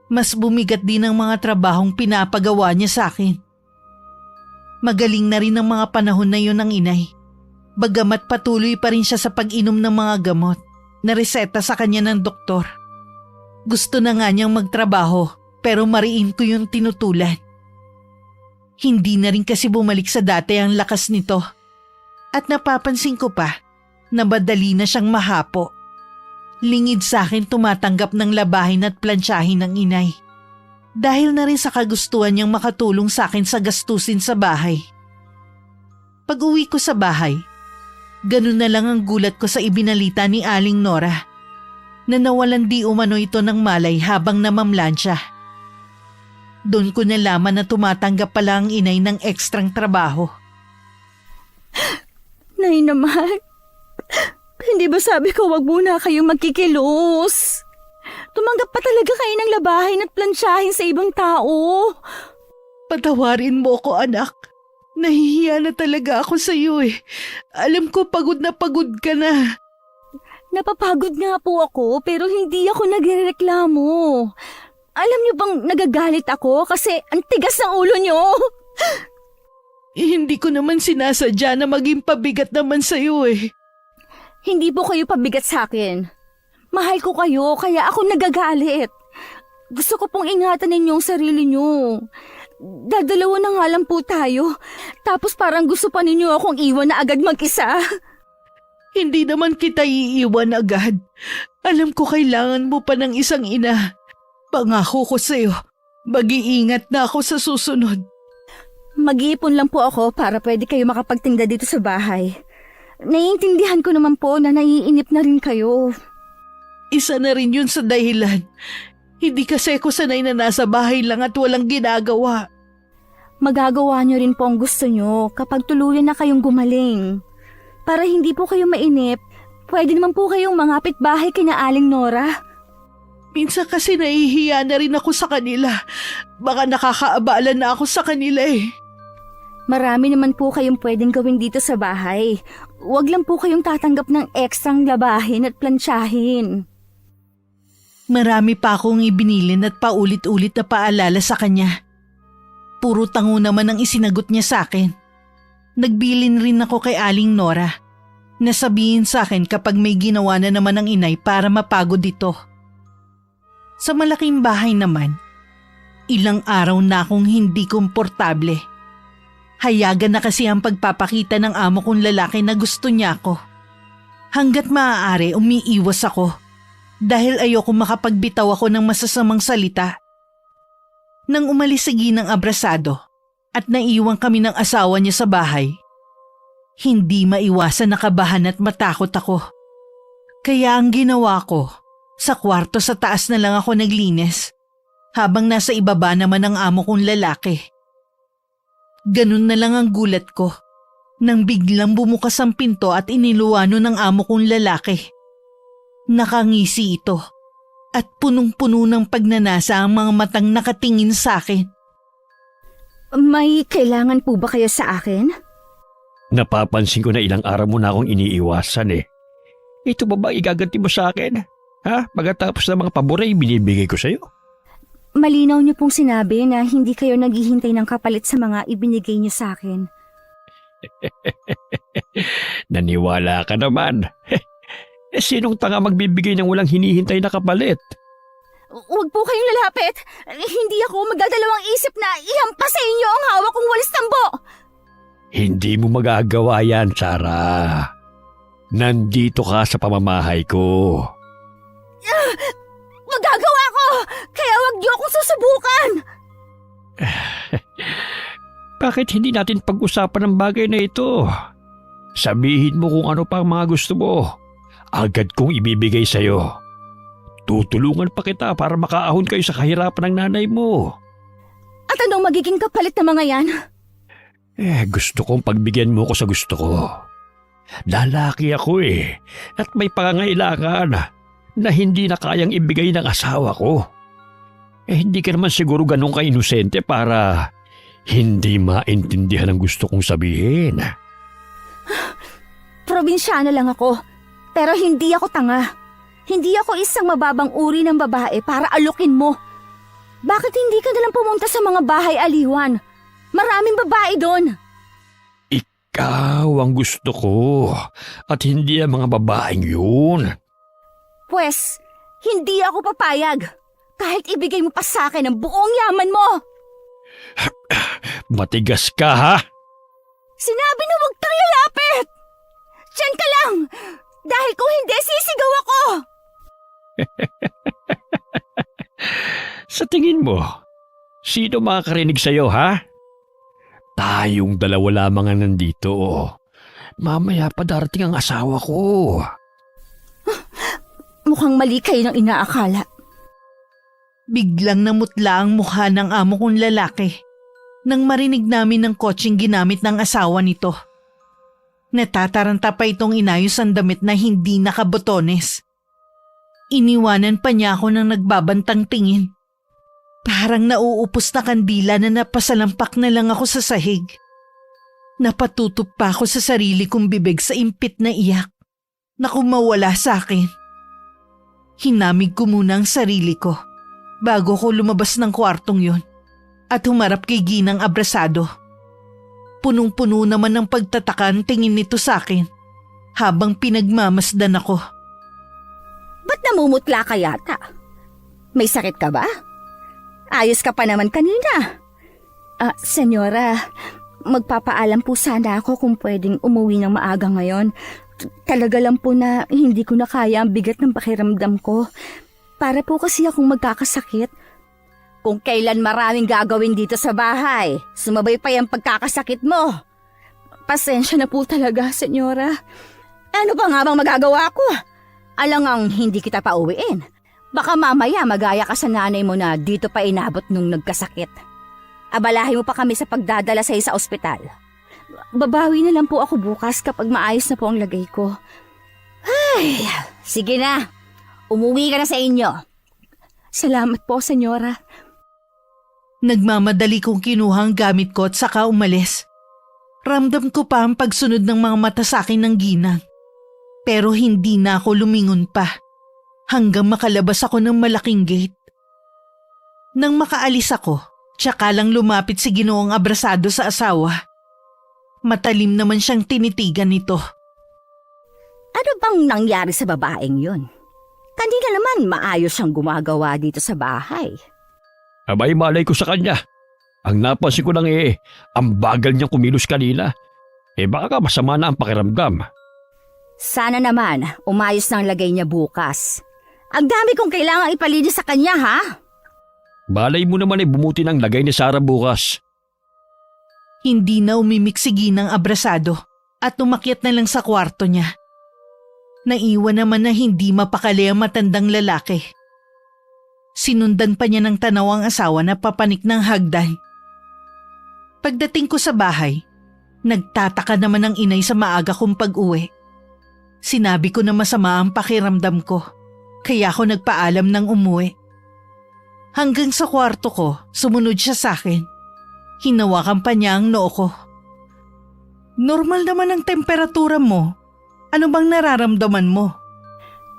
Mas bumigat din ang mga trabahong pinapagawa niya sa akin. Magaling na rin ang mga panahon na yun ng inay. Bagamat patuloy pa rin siya sa pag-inom ng mga gamot na reseta sa kanya ng doktor. Gusto na nga niyang magtrabaho pero mariin ko yung tinutulan. Hindi na rin kasi bumalik sa dati ang lakas nito. At napapansin ko pa na madali na siyang mahapo. Lingid sa akin tumatanggap ng labahin at plansyahin ng inay. Dahil na rin sa kagustuhan niyang makatulong sa akin sa gastusin sa bahay. Pag uwi ko sa bahay, ganun na lang ang gulat ko sa ibinalita ni Aling Nora na nawalan di umano ito ng malay habang namamlansya. Doon ko nalaman na tumatanggap pala ang inay ng ekstrang trabaho. Nay naman, hindi ba sabi ko wag muna kayong magkikilos? Tumanggap pa talaga kayo ng labahin at plansyahin sa ibang tao. Patawarin mo ko, anak. Nahihiya na talaga ako sa iyo eh. Alam ko pagod ka na. Napapagod nga po ako pero hindi ako nagrereklamo. Alam niyo bang nagagalit ako kasi ang tigas ng ulo niyo? Hindi ko naman sinasadya na maging pabigat naman sa iyo eh. Hindi po kayo pabigat sa akin. Mahal ko kayo kaya ako nagagalit. Gusto ko pong ingatan ninyo ang sarili niyo. Dadalawa na nga lang po tayo. Tapos parang gusto pa ninyo akong iwan na agad mag-isa. Hindi naman kita iiwan agad. Alam ko kailangan mo pa ng isang ina. Pangako ko sa'yo, mag-iingat na ako sa susunod. Mag-iipon lang po ako para pwede kayo makapagtinda dito sa bahay. Naiintindihan ko naman po na naiinip na rin kayo. Isa na rin yun sa dahilan. Hindi kasi ako sanay na nasa bahay lang at walang ginagawa. Magagawa niyo rin po ang gusto niyo kapag tuluyan na kayong gumaling. Para hindi po kayo mainip, pwede naman po kayong mangapit bahay kina Aling Nora. Minsan kasi nahihiya na rin ako sa kanila. Baka nakakaabala na ako sa kanila eh. Marami naman po kayong pwedeng gawin dito sa bahay. Huwag lang po kayong tatanggap ng ekstrang labahin at plansyahin. Marami pa akong ibinilin at paulit-ulit na paalala sa kanya. Puro tango naman ang isinagot niya sa akin. Nagbilin rin ako kay Aling Nora. Nasabihin sa akin kapag may ginawa na naman ang inay para mapagod ito. Sa malaking bahay naman, ilang araw na akong hindi komportable. Hayagan na kasi ang pagpapakita ng amo kong lalaki na gusto niya ako. Hanggat maaari umiiwas ako dahil ayoko makapagbitaw ako ng masasamang salita. Nang umalis si Ginang Abrasado at naiwan kami ng asawa niya sa bahay, hindi maiwasan na kabahan at matakot ako. Kaya ang ginawa ko, sa kwarto sa taas na lang ako naglinis, habang nasa ibaba naman ang amo kong lalaki. Ganun na lang ang gulat ko, nang biglang bumukas ang pinto at iniluwano ng amo kong lalaki. Nakangisi ito, at punong-puno ng pagnanasa ang mga matang nakatingin sa akin. May kailangan po ba kayo sa akin? Napapansin ko na ilang araw mo na akong iniiwasan eh. Ito ba ba igaganti mo sa akin? Ha? Pagkatapos ng mga paboray binibigay ko sa'yo? Malinaw niyo pong sinabi na hindi kayo naghihintay ng kapalit sa mga ibinigay niyo sa akin. Naniwala ka naman. Sinong tanga magbibigay ng walang hinihintay na kapalit? Huwag po kayong lalapit. Hindi ako magdadalawang isip na ihampas sa inyo ang hawak kong walis tambo. Hindi mo magagawa yan, Sarah. Nandito ka sa pamamahay ko. Magagawa ko! Kaya wag niyo akong susubukan! Bakit hindi natin pag-usapan ang bagay na ito? Sabihin mo kung ano pa ang mga gusto mo. Agad kong ibibigay sa'yo. Tutulungan pa kita para makaahon kayo sa kahirapan ng nanay mo. At anong magiging kapalit ng mga yan? Gusto kong pagbigyan mo ko sa gusto ko. Lalaki ako at may pangangailangan na hindi na kayang ibigay ng asawa ko. Hindi ka naman siguro ganun ka-inosente para hindi maintindihan ang gusto kong sabihin. Probinsyano lang ako, pero hindi ako tanga. Hindi ako isang mababang uri ng babae para alukin mo. Bakit hindi ka nalang pumunta sa mga bahay aliwan? Maraming babae doon. Ikaw ang gusto ko at hindi ang mga babaeng yun. Pwes, hindi ako papayag. Kahit ibigay mo pa sa akin ang buong yaman mo. Matigas ka ha? Sinabi na huwag kang lalapit! Diyan ka lang! Dahil kung hindi, sisigaw ako! Sa tingin mo, sino makakarinig sa'yo ha? Tayong dalawa lamang ang nandito. Mamaya pa darating ang asawa ko. Mukhang mali kayo ng inaakala. Biglang namutla ang mukha ng amo kong lalaki nang marinig namin ng kotseng ginamit ng asawa nito. Natataranta pa itong inayos ang damit na hindi nakabotones. Iniwanan pa niya ako ng nagbabantang tingin. Parang nauupos na kandila na napasalampak na lang ako sa sahig. Napatutup pa ako sa sarili kong bibig sa impit na iyak na kumawala sa akin. Hinamig ko muna ang sarili ko bago ko lumabas ng kwartong yun at humarap kay Ginang abrasado. Punong-puno naman ng pagtataka ang tingin nito sa akin habang pinagmamasdan ako. Ba't namumutla ka yata? May sakit ka ba? Ayos ka pa naman kanina. Senyora, magpapaalam po sana ako kung pwedeng umuwi ng maaga ngayon. Talaga lang po na hindi ko na kaya ang bigat ng pakiramdam ko. Para po kasi akong magkakasakit. Kung kailan maraming gagawin dito sa bahay, sumabay pa yung pagkakasakit mo. Pasensya na po talaga, senyora. Ano pa nga bang magagawa ko? Alangang hindi kita pauwiin. Baka mamaya magaya ka sa nanay mo na dito pa inabot nung nagkasakit. Abalahin mo pa kami sa pagdadala sa ospital. Babawi na lang po ako bukas kapag maayos na po ang lagay ko. Ay, sige na. Umuwi ka na sa inyo. Salamat po, senyora. Nagmamadali kong kinuha ang gamit ko at saka umalis. Ramdam ko pa ang pagsunod ng mga mata sa akin ng Ginang. Pero hindi na ako lumingon pa hanggang makalabas ako ng malaking gate. Nang makaalis ako, tsaka lang lumapit si Ginoong abrasado sa asawa. Matalim naman siyang tinitigan nito. Ano bang nangyari sa babaeng yun? Kanina naman maayos siyang gumagawa dito sa bahay. Abay, malay ko sa kanya. Ang napansin ko lang ang bagal niyang kumilos kanina. Baka masama na ang pakiramdam. Sana naman umayos na ang lagay niya bukas. Ang dami kong kailangang ipalinis sa kanya, ha? Balay mo naman bumuti ng lagay ni Sarah bukas. Hindi na umimik si Ginang abrasado at umakyat na lang sa kwarto niya. Naiwan naman na hindi mapakali ang matandang lalaki. Sinundan pa niya ng tanaw ang asawa na papanik ng hagdan. Pagdating ko sa bahay, nagtataka naman ang inay sa maaga kong pag-uwi. Sinabi ko na masama ang pakiramdam ko, kaya ako nagpaalam ng umuwi. Hanggang sa kwarto ko, sumunod siya sa akin. Hinawakan pa niya ang noo ko. Normal naman ang temperatura mo. Ano bang nararamdaman mo?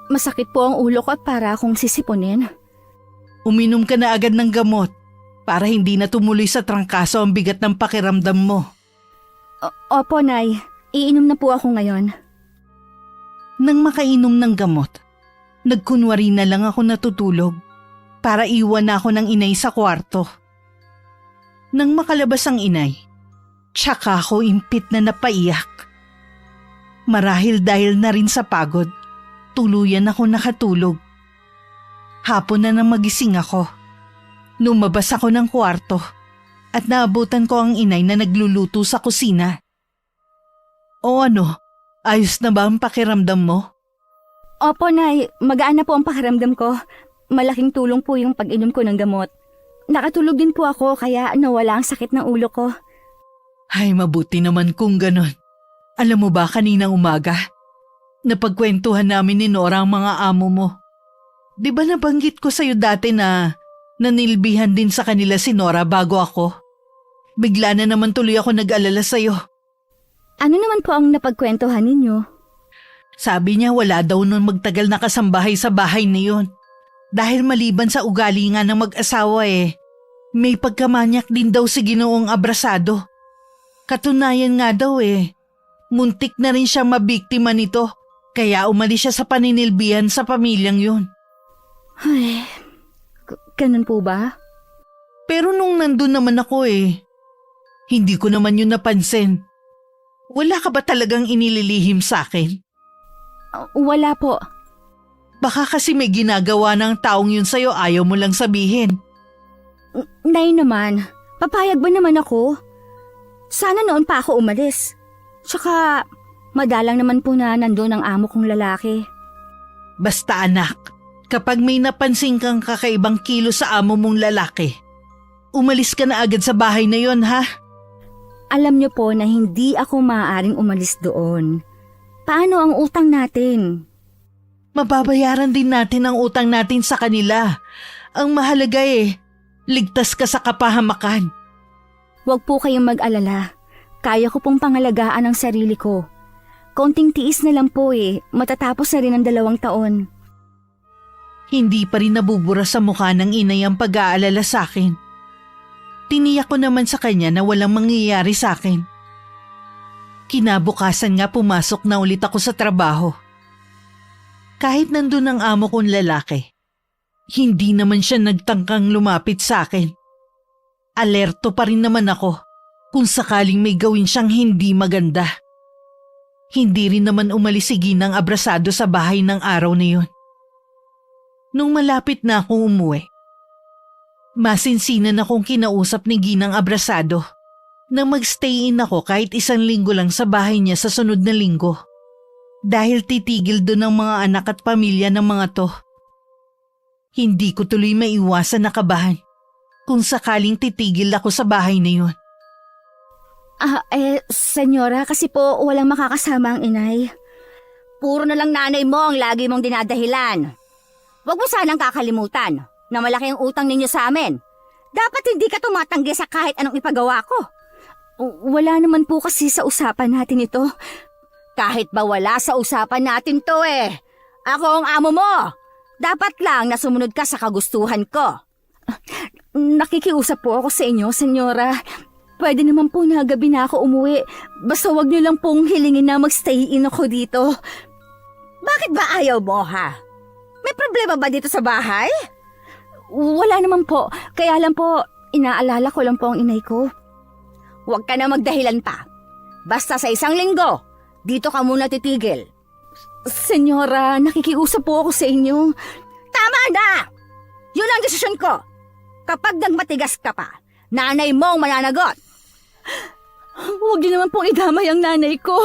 Masakit po ang ulo ko at para akong sisipunin. Uminom ka na agad ng gamot para hindi na tumuloy sa trangkaso ang bigat ng pakiramdam mo. Opo, Nay. Iinom na po ako ngayon. Nang makainom ng gamot, nagkunwari na lang ako natutulog para iwan na ako ng inay sa kwarto. Nang makalabas ang inay, tsaka ako impit na napaiyak. Marahil dahil na rin sa pagod, tuluyan ako nakatulog. Hapon na nang magising ako. Lumabas ako ng kwarto at naabutan ko ang inay na nagluluto sa kusina. O ano, ayos na ba ang pakiramdam mo? Opo, Nay. Magaan na po ang pakiramdam ko. Malaking tulong po yung pag-inom ko ng gamot. Nakatulog din po ako kaya nawala ang sakit ng ulo ko. Ay, mabuti naman kung ganon. Alam mo ba kaninang umaga? Napagkwentuhan namin ni Nora ang mga amo mo. Di ba nabanggit ko sa'yo dati na nanilbihan din sa kanila si Nora bago ako? Bigla na naman tuloy ako nag-alala sa'yo. Ano naman po ang napagkwentuhan ninyo? Sabi niya wala daw nun magtagal na kasambahay sa bahay na yun. Dahil maliban sa ugali nga ng mag-asawa may pagkamanyak din daw si Ginoong abrasado. Katunayan nga daw muntik na rin siya mabiktima nito, kaya umalis siya sa paninilbihan sa pamilyang yun. Ay, Ganun po ba? Pero nung nandun naman ako hindi ko naman yun napansin. Wala ka ba talagang inililihim sa akin? Wala po. Baka kasi may ginagawa ng taong yun sa'yo, ayaw mo lang sabihin. Nay naman, papayag ba naman ako? Sana noon pa ako umalis. Tsaka, madalang naman po na nandun ang amo kong lalaki. Basta anak, kapag may napansin kang kakaibang kilo sa amo mong lalaki, umalis ka na agad sa bahay na yon, ha? Alam niyo po na hindi ako maaaring umalis doon. Paano ang utang natin? Mababayaran din natin ang utang natin sa kanila. Ang mahalaga ligtas ka sa kapahamakan. Huwag po kayong mag-alala. Kaya ko pong pangalagaan ang sarili ko. Konting tiis na lang po matatapos na rin ang 2 taon. Hindi pa rin nabubura sa mukha ng inay ang pag-aalala sa akin. Tiniyak ko naman sa kanya na walang mangyayari sa akin. Kinabukasan nga pumasok na ulit ako sa trabaho. Kahit nandun ang amo kong lalaki, hindi naman siya nagtangkang lumapit sa akin. Alerto pa rin naman ako kung sakaling may gawin siyang hindi maganda. Hindi rin naman umalis si Ginang abrasado sa bahay ng araw na yun. Nung malapit na akong umuwi, masinsinan akong kinausap ni Ginang abrasado na magstay in ako kahit 1 linggo lang sa bahay niya sa sunod na linggo. Dahil titigil doon ang mga anak at pamilya ng mga to. Hindi ko tuloy maiwasan na kabahan kung sakaling titigil ako sa bahay na yun. Senyora, kasi po walang makakasama ang inay. Puro na lang nanay mo ang lagi mong dinadahilan. Huwag mo sanang kakalimutan na malaki ang utang ninyo sa amin. Dapat hindi ka tumatanggi sa kahit anong ipagawa ko. Wala naman po kasi sa usapan natin ito. Kahit ba wala sa usapan natin to Ako ang amo mo. Dapat lang na sumunod ka sa kagustuhan ko. Nakikiusap po ako sa inyo, senyora. Pwede naman po na gabi na ako umuwi. Basta wag niyo lang pong hilingin na magstay in ako dito. Bakit ba ayaw mo, ha? May problema ba dito sa bahay? Wala naman po. Kaya lang po, inaalala ko lang po ang inay ko. Huwag ka na magdahilan pa. Basta sa 1 linggo, dito ka muna titigil. Senyora, nakikiusap po ako sa inyo. Tama na! Yun ang desisyon ko. Kapag nagmatigas ka pa, nanay mo ang mananagot. Huwag niyo naman pong idamay ang nanay ko.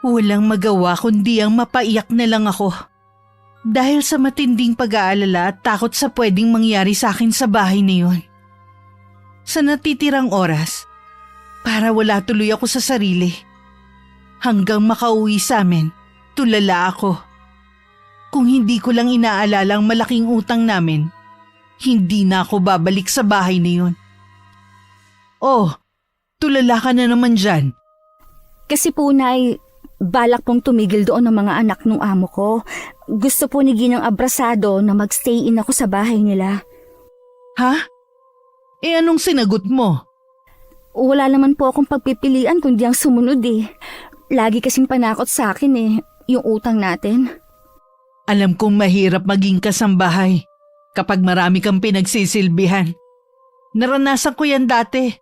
Walang magawa kundi ang mapaiyak na lang ako. Dahil sa matinding pag-aalala at takot sa pwedeng mangyari sa akin sa bahay na yun. Sa natitirang oras, para wala tuloy ako sa sarili. Hanggang makauwi sa amin, tulala ako. Kung hindi ko lang inaalala ang malaking utang namin, hindi na ako babalik sa bahay na yun. Oh, tulala ka na naman dyan. Kasi po, Nay, balak pong tumigil doon ng mga anak ng amo ko. Gusto po ni Ginang abrasado na magstay in ako sa bahay nila. Ha? Anong sinagot mo? Wala naman po akong pagpipilian kundi ang sumunod Lagi kasing panakot sa akin yung utang natin. Alam kong mahirap maging kasambahay kapag marami kang pinagsisilbihan. Naranasan ko yan dati.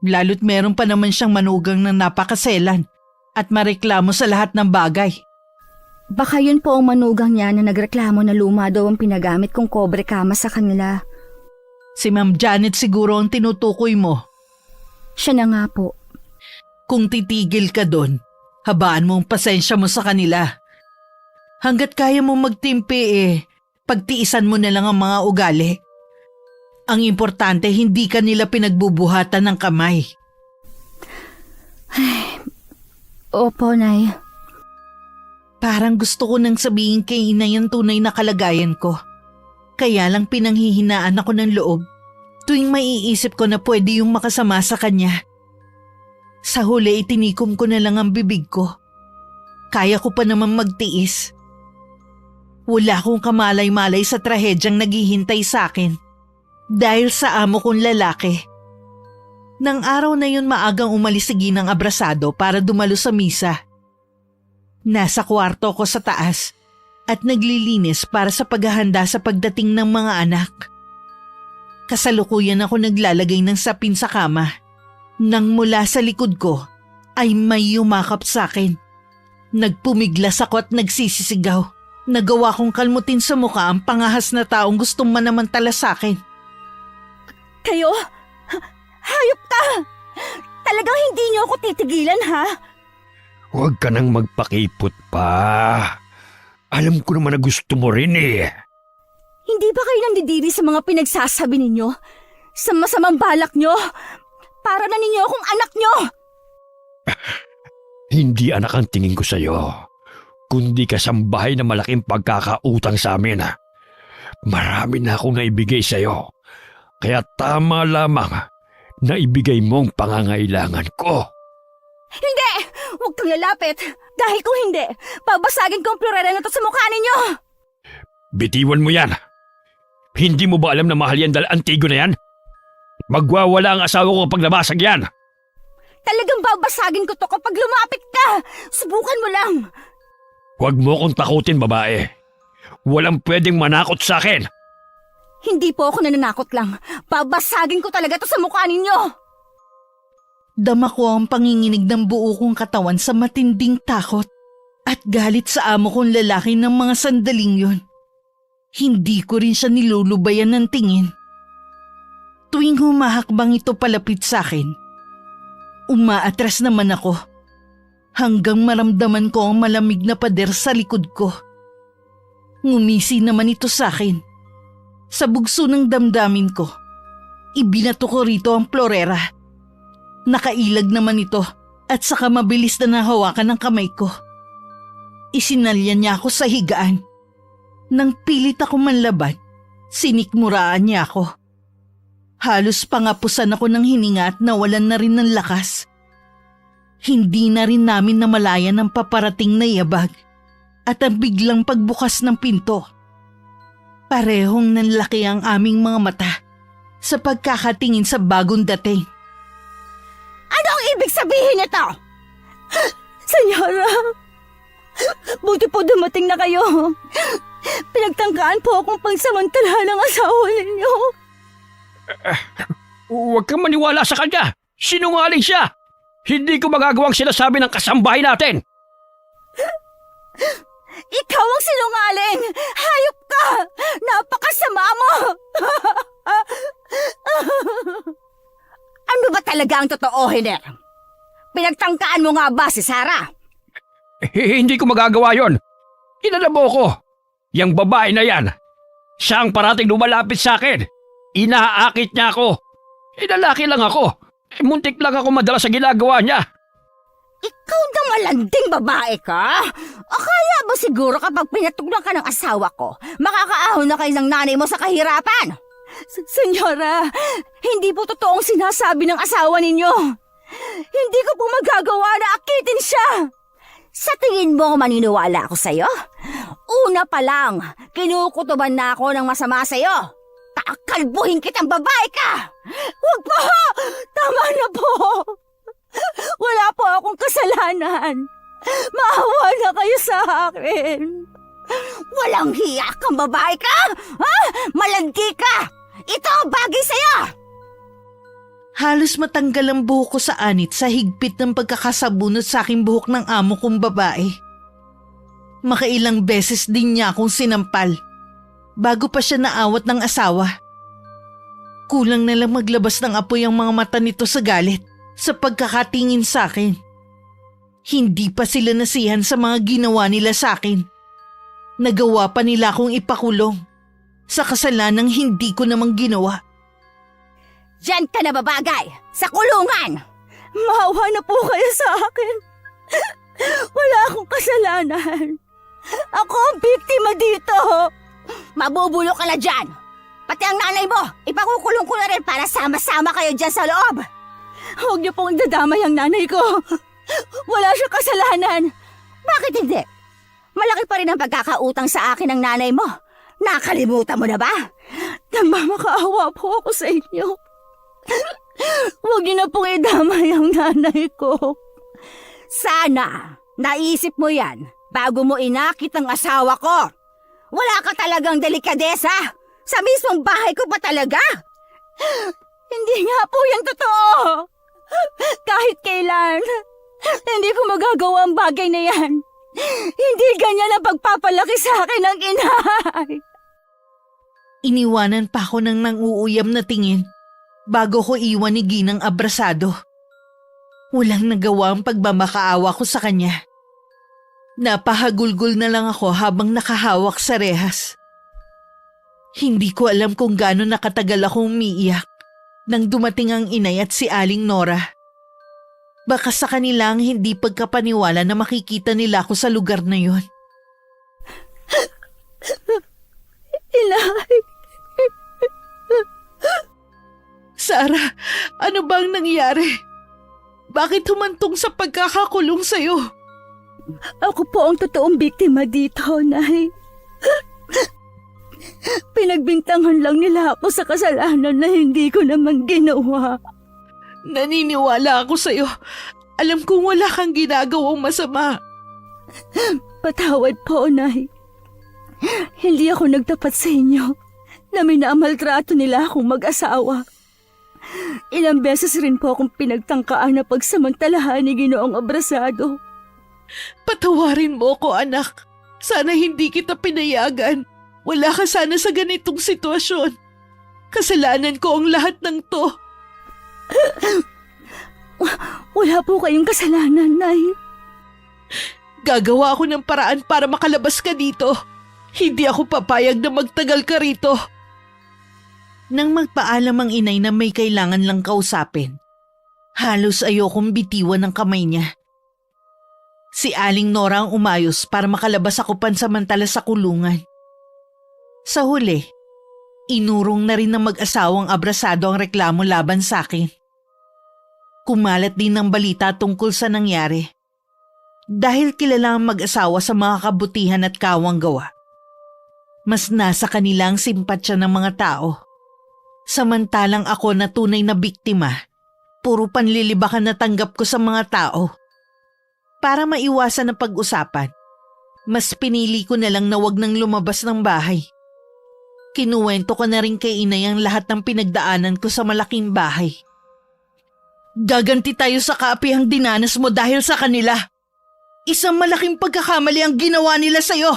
Lalo't meron pa naman siyang manugang na napakaselan at mareklamo sa lahat ng bagay. Baka yun po ang manugang niya na nagreklamo na luma daw ang pinagamit kong kobre kama sa kanila. Si Ma'am Janet siguro ang tinutukoy mo. Siya na nga po. Kung titigil ka doon, habaan mo ang pasensya mo sa kanila. Hanggat kaya mo magtimpi pagtiisan mo na lang ang mga ugali. Ang importante hindi ka nila pinagbubuhatan ng kamay. Opo, Nay. Parang gusto ko nang sabihin kay inay ang tunay na kalagayan ko. Kaya lang pinanghihinaan ako ng loob tuwing maiisip ko na pwede yung makasama sa kanya. Sa huli itinikom ko na lang ang bibig ko. Kaya ko pa naman magtiis. Wala akong kamalay-malay sa trahedyang naghihintay sa akin dahil sa amo kong lalaki. Nang araw na yun maagang umalis si Ginang abrasado para dumalo sa misa. Nasa kwarto ko sa taas at naglilinis para sa paghahanda sa pagdating ng mga anak. Kasalukuyan ako naglalagay ng sapin sa kama nang mula sa likod ko ay may yumakap sa akin. Nagpumiglas ako at nagsisisigaw. Nagawa kong kalmutin sa mukha ang pangahas na taong gustong manamantala sa akin. Kayo? Hayop ka! Talagang hindi niyo ako titigilan, ha? Huwag ka nang magpakipot pa. Alam ko naman na gusto mo rin eh. Hindi ba kayo nandidiri sa mga pinagsasabi ninyo? Sa masamang balak nyo? Para na ninyo akong anak nyo! Hindi anak ang tingin ko sa'yo, kundi kasambahay na malaking pagkakautang sa amin. Marami na akong naibigay sa'yo, kaya tama lamang na ibigay mong pangangailangan ko. Hindi! Huwag kang lalapit! Dahil kung hindi, babasagin ko ang plorera na to sa mukha ninyo! Bitiwan mo yan! Hindi mo ba alam na mahal yan dahil antigo na yan? Magwawala ang asawa ko kapag nabasag yan! Talagang babasagin ko to kapag lumapit ka! Subukan mo lang! Huwag mo akong takutin, babae. Walang pwedeng manakot sa akin. Hindi po ako nananakot lang. Babasagin ko talaga to sa mukha ninyo! Dama ko ang panginginig ng buo kong katawan sa matinding takot at galit sa amo kong lalaki ng mga sandaling yon. Hindi ko rin siya nilulubayan ng tingin. Tuwing humahakbang ito palapit sa akin, umaatras naman ako hanggang maramdaman ko ang malamig na pader sa likod ko. Ngumisi naman ito sa akin. Sa bugso ng damdamin ko, ibinato ko rito ang plorera. Nakailag naman ito at saka mabilis na nahawakan ng kamay ko. Isinalya niya ako sa higaan. Nang pilit ako manlaban, sinikmuraan niya ako. Halos pangapusan ako ng hininga at nawalan na rin ng lakas. Hindi na rin namin namalayan ang paparating na yabag at ang biglang pagbukas ng pinto. Parehong nanlaki ang aming mga mata sa pagkakatingin sa bagong dating. Ano ang ibig sabihin nito? Senyora, buti po dumating na kayo. Pinagtangkaan po akong pangsamantalahan ng asawa ninyo. Huwag kang maniwala sa kanya. Sinungaling siya. Hindi ko magagawang sinasabi ng kasambahay natin. Ikaw ang sinungaling! Hayop ka! Napakasama mo! Ano ba talaga ang totoo, Hiner? Pinagtangkaan mo nga ba si Sarah? Hindi ko magagawa yon. Inalabo ko. Yang babae na yan. Siya ang parating lumalapit sa akin. Inaakit niya ako. Lalaki lang ako. Muntik lang ako madala sa ginagawa niya. Ikaw na malanding babae ka? Akala ba siguro kapag pinatugnan ka ng asawa ko, makakaahon na kayo ng nanay mo sa kahirapan? Senyora, hindi po totoong sinasabi ng asawa ninyo. Hindi ko po magagawa na akitin siya. Sa tingin mo maniniwala ako sa'yo? Una pa lang, kinukutuban na ako ng masama sa'yo. Kakalbuhin kitang babae ka! Huwag po! Tama na po! Wala po akong kasalanan. Maawa na kayo sa akin. Walang hiya kang babae ka? Ha? Malandi ka! Ito ang bagay sa'yo! Halos matanggal ang buhok ko sa anit sa higpit ng pagkakasabunot sa aking buhok ng amo kong babae. Makailang beses din niya akong sinampal bago pa siya naawat ng asawa. Kulang na lang maglabas ng apoy ang mga mata nito sa galit sa pagkakatingin sa akin. Hindi pa sila nasihan sa mga ginawa nila sa akin. Nagawa pa nila akong ipakulong sa kasalanang hindi ko namang ginawa. Diyan ka na babagay! Sa kulungan! Maawa na po kayo sa akin. Wala akong kasalanan. Ako ang biktima dito. Mabubulo ka na dyan. Pati ang nanay mo, ipakukulong ko na rin para sama-sama kayo dyan sa loob. Huwag niyo pong idadamay ang nanay ko. Wala siya kasalanan. Bakit hindi? Malaki pa rin ang pagkakautang sa akin ng nanay mo. Nakalimutan mo na ba? Nagmamakaawa po ako sa inyo. Huwag niyo na pong idamay ang nanay ko. Sana, naisip mo yan bago mo inakit ang asawa ko. Wala ka talagang delikadesa. Sa mismong bahay ko pa talaga. Hindi nga po yan totoo. Kahit kailan, hindi ko magagawa ang bagay na yan. Hindi ganyan ang pagpapalaki sa akin ng inay. Iniwanan pa ako ng nanguuyam na tingin bago ko iwan ni Ginang abrasado. Walang nagawa ang pagmamakaawa ko sa kanya. Napahagulgol na lang ako habang nakahawak sa rehas. Hindi ko alam kung gaano nakatagal akong umiiyak nang dumating ang inay at si Aling Nora. Baka sa kanila ang hindi pagkapaniwala na makikita nila ako sa lugar na yon. Inay. Sarah, ano bang nangyari? Bakit humantong sa pagkakakulong sa'yo? Ako po ang totoong biktima dito, Nay. Pinagbintangan lang nila ako sa kasalanan na hindi ko naman ginawa. Naniniwala ako sa'yo. Alam kong wala kang ginagawang masama. Patawad po, Nay. Hindi ako nagtapat sa inyo na minamaltrato nila akong mag-asawa. Ilang beses rin po akong pinagtangkaan na pagsamantalahan ni Ginoong Abrasado. Patawarin mo ko, anak. Sana hindi kita pinayagan. Wala ka sana sa ganitong sitwasyon. Kasalanan ko ang lahat ng to. Wala po kayong kasalanan, Nay. Gagawa ako ng paraan para makalabas ka dito. Hindi ako papayag na magtagal ka rito. Nang magpaalam ang inay na may kailangan lang kausapin, halos ayokong bitiwan ng kamay niya. Si Aling Nora ang umayos para makalabas ako pansamantala sa kulungan. Sa huli, inurong na rin ng mag-asawang abrasado ang reklamo laban sa akin. Kumalat din ng balita tungkol sa nangyari. Dahil kilala ang mag-asawa sa mga kabutihan at kawang gawa, mas nasa kanila ang simpatsya ng mga tao. Samantalang ako na tunay na biktima, puro panlilibakan na tanggap ko sa mga tao. Para maiwasan ang pag-usapan, mas pinili ko na lang na wag nang lumabas ng bahay. Kinuwento ko na rin kay inay ang lahat ng pinagdaanan ko sa malaking bahay. Gaganti tayo sa kaapihang dinanas mo dahil sa kanila. Isang malaking pagkakamali ang ginawa nila sa'yo.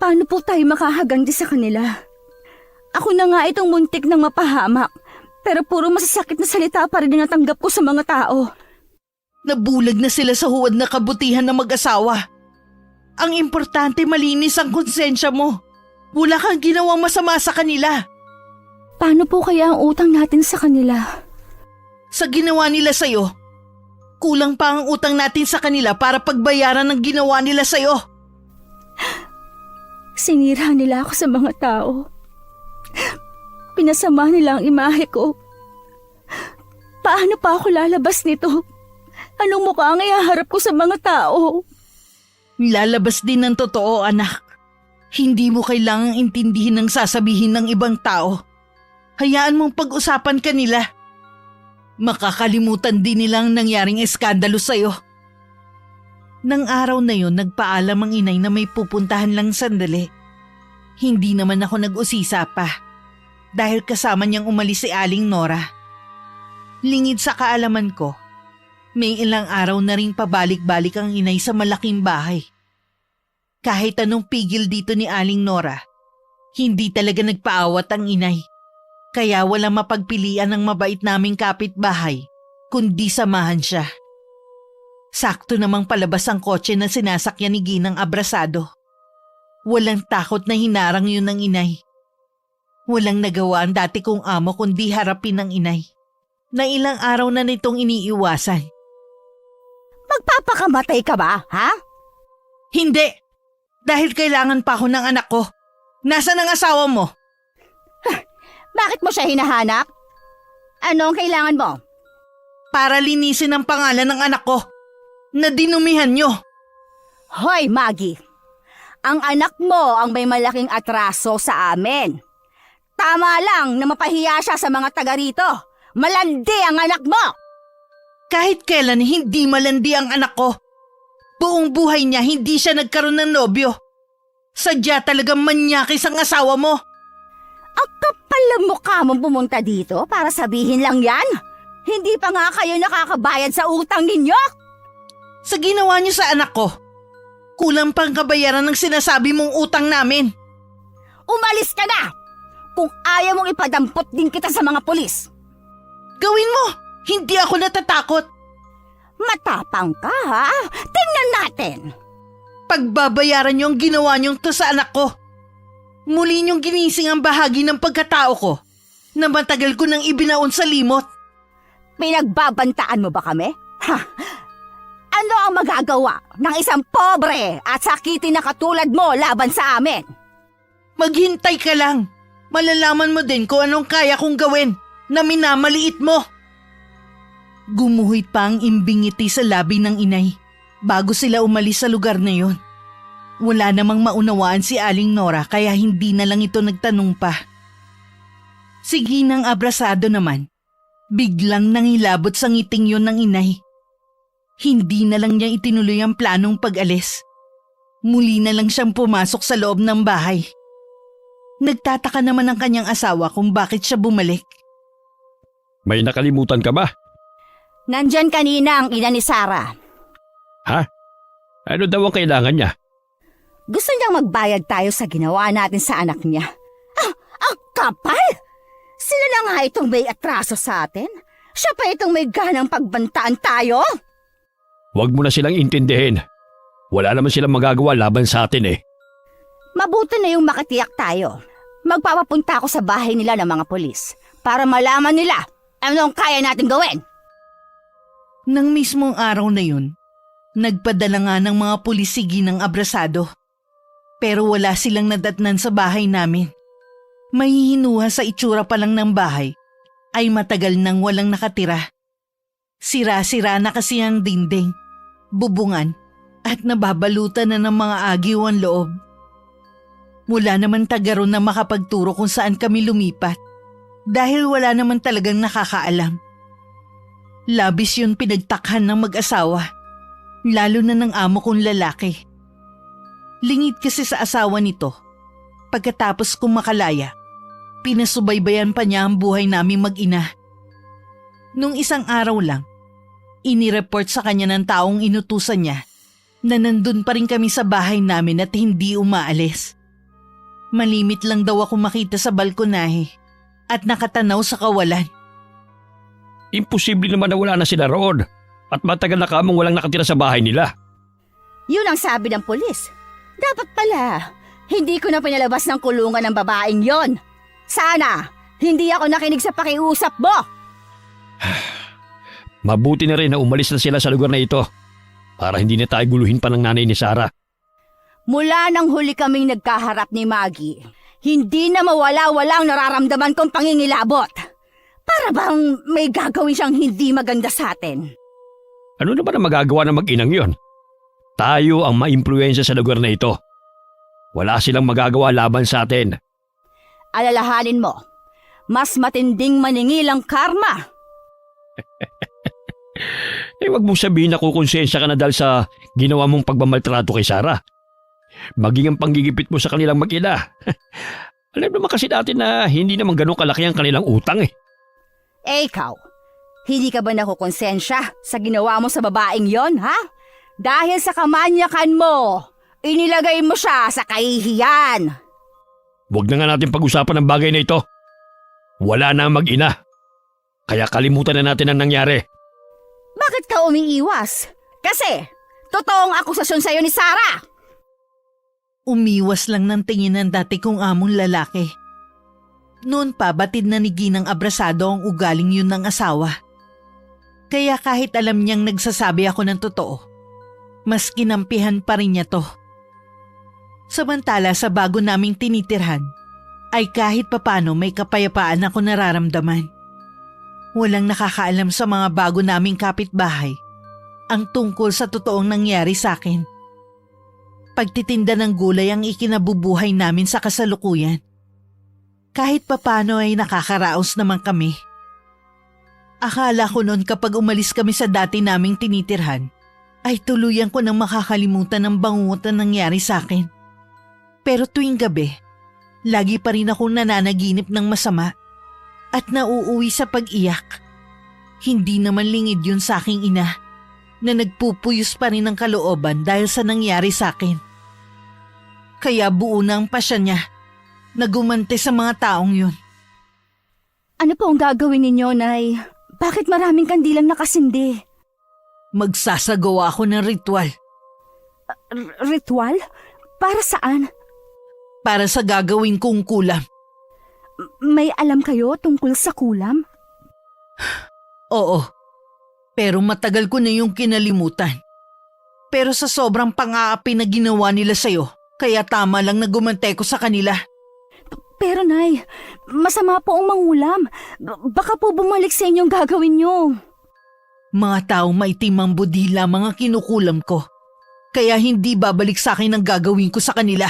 Paano po tayo makahagandi sa kanila? Ako na nga itong muntik ng mapahamak, pero puro masasakit na salita pa rin ang natanggap ko sa mga tao. Nabulag na sila sa huwad na kabutihan ng mag-asawa. Ang importante malinis ang konsensya mo. Wala kang ginawang masama sa kanila. Paano po kaya ang utang natin sa kanila? Sa ginawa nila sa'yo, kulang pa ang utang natin sa kanila para pagbayaran ng ginawa nila sa'yo. Sinira nila ako sa mga tao. Pinasama nila ang imahe ko. Paano pa ako lalabas nito? Anong mukha ang ihaharap ko sa mga tao? Lalabas din ng totoo, anak. Hindi mo kailangang intindihin ang sasabihin ng ibang tao. Hayaan mong pag-usapan ka nila. Makakalimutan din nilang nangyaring eskandalo sa'yo. Nang araw na yon, nagpaalam ang inay na may pupuntahan lang sandali. Hindi naman ako nag-usisa pa dahil kasama niyang umalis si Aling Nora. Lingid sa kaalaman ko, may ilang araw na ring pabalik-balik ang inay sa malaking bahay. Kahit anong pigil dito ni Aling Nora, hindi talaga nagpaawat ang inay. Kaya walang mapagpilian ng mabait naming kapitbahay, kundi samahan siya. Sakto namang palabas ang kotse na sinasakyan ni Ginang Abrasado. Walang takot na hinarang yun ng inay. Walang nagawa ang dati kong amo kundi harapin ng inay, na ilang araw na nitong iniiwasan. Magpapakamatay ka ba, ha? Hindi! Dahil kailangan pa ako ng anak ko. Nasaan ang asawa mo? Bakit mo siya hinahanap? Ano ang kailangan mo? Para linisin ang pangalan ng anak ko na dinumihan nyo. Hoy, Maggie! Ang anak mo ang may malaking atraso sa amin. Tama lang na mapahiya siya sa mga taga rito. Malandi ang anak mo! Kahit kailan hindi malandi ang anak ko. Buong buhay niya hindi siya nagkaroon ng nobyo. Sadya talagang manyakis ang asawa mo. Ang kapal ng mukha mong pumunta dito para sabihin lang yan? Hindi pa nga kayo nakakabayad sa utang ninyo? Sa ginawa niyo sa anak ko, kulang pang kabayaran ng sinasabi mong utang namin. Umalis ka na! Kung ayaw mong ipadampot din kita sa mga pulis. Gawin mo! Hindi ako natatakot. Matapang ka, ha? Tingnan natin. Pagbabayaran niyo ang ginawa niyong to sa anak ko. Muli niyong ginising ang bahagi ng pagkatao ko na matagal ko nang ibinaon sa limot. Pinagbabantaan mo ba kami? Ha? Ano ang magagawa ng isang pobre at sakitin na katulad mo laban sa amin? Maghintay ka lang. Malalaman mo din kung anong kaya kong gawin na minamaliit mo. Gumuhit pa ang imbing ngiti sa labi ng inay bago sila umalis sa lugar na yon. Wala namang maunawaan si Aling Nora kaya hindi na lang ito nagtanong pa. Si Ginang Abrasado naman, biglang nangilabot sa ngiting yon ng inay. Hindi na lang niya itinuloy ang planong pag-alis. Muli na lang siyang pumasok sa loob ng bahay. Nagtataka naman ang kanyang asawa kung bakit siya bumalik. May nakalimutan ka ba? Nandyan kanina ang ina ni Sarah. Ha? Ano daw ang kailangan niya? Gusto niyang magbayad tayo sa ginawa natin sa anak niya. Ah, ang kapal! Sila na nga itong may atraso sa atin. Siya pa itong may ganang pagbantaan tayo. Huwag mo na silang intindihin. Wala naman silang magagawa laban sa atin eh. Mabuti na yung makatiyak tayo. Magpapapunta ako sa bahay nila ng mga pulis para malaman nila anong kaya natin gawin. Nang mismong araw na yun, nagpadala nga ng mga pulis si Ginang Abrasado. Pero wala silang nadatnan sa bahay namin. Mahihinuha sa itsura pa lang ng bahay ay matagal nang walang nakatira. Sira-sira na kasi ang dingding, bubungan at nababalutan na ng mga agiw ang loob. Wala naman tagaron na makapagturo kung saan kami lumipat dahil wala naman talagang nakakaalam. Labis yun pinagtakhan ng mag-asawa, lalo na ng amo kong lalaki. Lingid kasi sa asawa nito. Pagkatapos kong makalaya, pinasubaybayan pa niya ang buhay naming mag-ina. Nung isang araw lang, inireport sa kanya ng taong inutusan niya na nandun pa rin kami sa bahay namin at hindi umaalis. Malimit lang daw ako makita sa balkonahe at nakatanaw sa kawalan. Imposible naman na wala na sila roon at matagal na kamong walang nakatira sa bahay nila. Yun ang sabi ng pulis. Dapat pala, hindi ko na pinalabas ng kulungan ng babaeng yon. Sana, hindi ako nakinig sa pakiusap mo. Mabuti na rin na umalis na sila sa lugar na ito para hindi na tayo guluhin pa ng nanay ni Sarah. Mula nang huli kaming nagkaharap ni Maggie, hindi na mawala-walang nararamdaman kong pangingilabot. Para bang may gagawin siyang hindi maganda sa atin. Ano naman ang magagawa ng mag-inang yon? Tayo ang maimpluwensya sa lugar na ito. Wala silang magagawa laban sa atin. Alalahanin mo, mas matinding maningil ang karma. Wag mong sabihin na kukonsensya ka na dahil sa ginawa mong pagmamaltrato kay Sarah. Maging ang panggigipit mo sa kanilang mag-ina. Alam naman kasi natin na hindi naman ganun kalaki ang kanilang utang eh. Eh ikaw, hindi ka ba nakukonsensya sa ginawa mo sa babaeng yon, ha? Dahil sa kamanyakan mo, inilagay mo siya sa kahihiyan. Huwag na nga natin pag-usapan ang bagay na ito. Wala na ang mag-ina. Kaya kalimutan na natin ang nangyari. Bakit ka umiiwas? Kasi, totoong akusasyon sa'yo ni Sarah. Umiwas lang ng tingin ng dati kong among lalaki. Noon pa batid na ni Ginang Abrasado ang ugaling yun ng asawa. Kaya kahit alam niyang nagsasabi ako ng totoo, mas kinampihan pa rin niya to. Samantala sa bago naming tinitirhan, ay kahit papano may kapayapaan ako nararamdaman. Walang nakakaalam sa mga bago naming kapitbahay ang tungkol sa totoong nangyari sa akin. Pagtitinda ng gulay ang ikinabubuhay namin sa kasalukuyan. Kahit papano ay nakakaraos naman kami. Akala ko noon kapag umalis kami sa dati naming tinitirhan, ay tuluyan ko nang makakalimutan ang bangungot na nangyari sa akin. Pero tuwing gabi, lagi pa rin akong nananaginip ng masama at nauuwi sa pag-iyak. Hindi naman lingid yun sa aking ina na nagpupuyos pa rin ng kalooban dahil sa nangyari sa akin. Kaya buo na ang pasya niya na gumante sa mga taong yun. Ano po ang gagawin ninyo, Nay? Bakit maraming kandilang nakasindi? Magsasagawa ako ng ritual Ritual? Para saan? para sa gagawin kong kulam. May alam kayo tungkol sa kulam? Oo, pero matagal ko na yung kinalimutan. Pero sa sobrang pang-aapi na ginawa nila sa'yo, kaya tama lang na gumante ko sa kanila. Pero Nay, masama po ang mangulam. Baka po bumalik sa inyong gagawin nyo. Mga taong maitim ang budhi lamang ang kinukulam ko. Kaya hindi babalik sa akin ang gagawin ko sa kanila.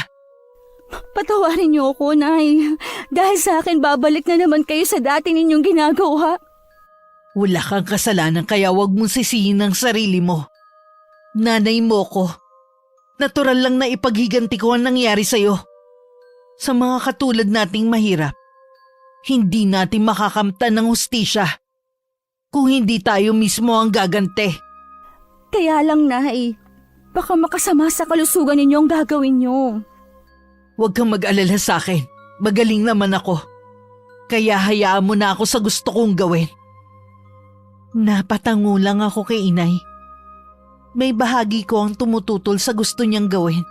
Patawarin niyo ako, Nay. Dahil sa akin, babalik na naman kayo sa dati ninyong ginagawa. Wala kang kasalanan kaya wag mong sisihin ang sarili mo. Nanay mo ko. Natural lang na ipaghiganti ko ang nangyari sa'yo. Sa mga katulad nating mahirap, hindi natin makakamtan ng hustisya kung hindi tayo mismo ang gagante. Kaya lang, Nay. Baka makasama sa kalusugan ninyo ang gagawin niyo. Huwag kang mag-alala sa akin. Magaling naman ako. Kaya hayaan mo na ako sa gusto kong gawin. Napatango lang ako kay inay. May bahagi ko ang tumututol sa gusto niyang gawin.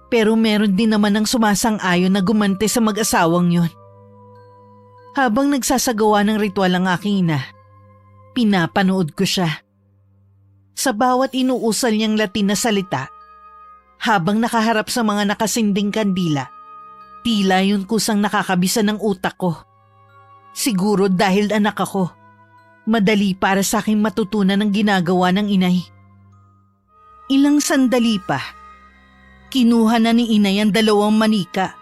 Pero meron din naman ang sumasang-ayon na gumante sa mag-asawang yon. Habang nagsasagawa ng ritual ang aking ina, pinapanood ko siya. Sa bawat inuusal niyang Latin na salita, habang nakaharap sa mga nakasinding kandila, tila yun kusang nakakabisa ng utak ko. Siguro dahil anak ako, madali para sa aking matutunan ang ginagawa ng inay. Ilang sandali pa, kinuha na ni inay ang 2 manika.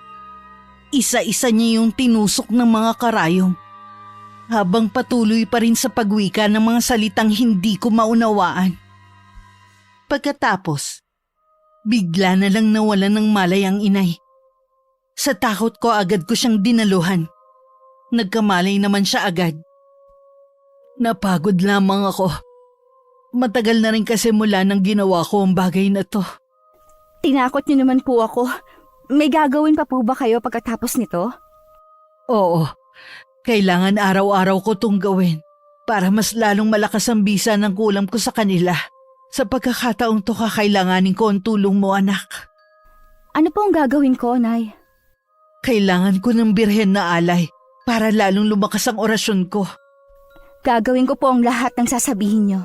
Isa-isa niya yung tinusok ng mga karayom, habang patuloy pa rin sa pagwika ng mga salitang hindi ko maunawaan. Pagkatapos, bigla na lang nawalan ng malay ang inay. Sa takot ko agad ko siyang dinaluhan. Nagkamalay naman siya agad. Napagod lamang ako. Matagal na rin kasi mula nang ginawa ko ang bagay na to. Tinakot niyo naman po ako. May gagawin pa po ba kayo pagkatapos nito? Oo, kailangan araw-araw ko tong gawin para mas lalong malakas ang bisa ng kulam ko sa kanila. Sa pagkakataong to kakailanganin ko ang tulong mo, anak. Ano po ang gagawin ko, Nay? Kailangan ko ng birhen na alay para lalong lumakas ang orasyon ko. Gagawin ko po ang lahat ng sasabihin niyo.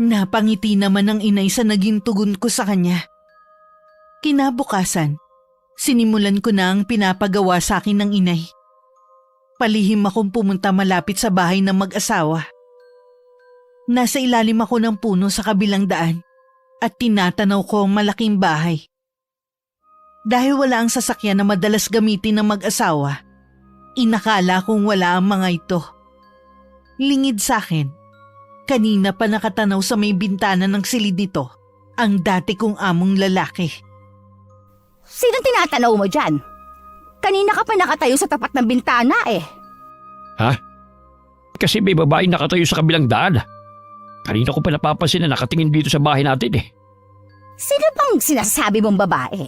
Napangiti naman ang inay sa naging tugon ko sa kanya. Kinabukasan, sinimulan ko na ang pinapagawa sa akin ng inay. Palihim akong pumunta malapit sa bahay ng mag-asawa. Nasa ilalim ako ng puno sa kabilang daan at tinatanaw ko ang malaking bahay. Dahil wala ang sasakyan na madalas gamitin ng mag-asawa, inakala kong wala ang mga ito. Lingid sa akin, kanina pa nakatanaw sa may bintana ng silid nito ang dati kong among lalaki. Sino tinatanaw mo dyan? Kanina ka pa nakatayo sa tapat ng bintana eh. Ha? Kasi may babae nakatayo sa kabilang daan. Kanina ko pa napapansin na nakatingin dito sa bahay natin eh. Sino bang sinasabi mong babae?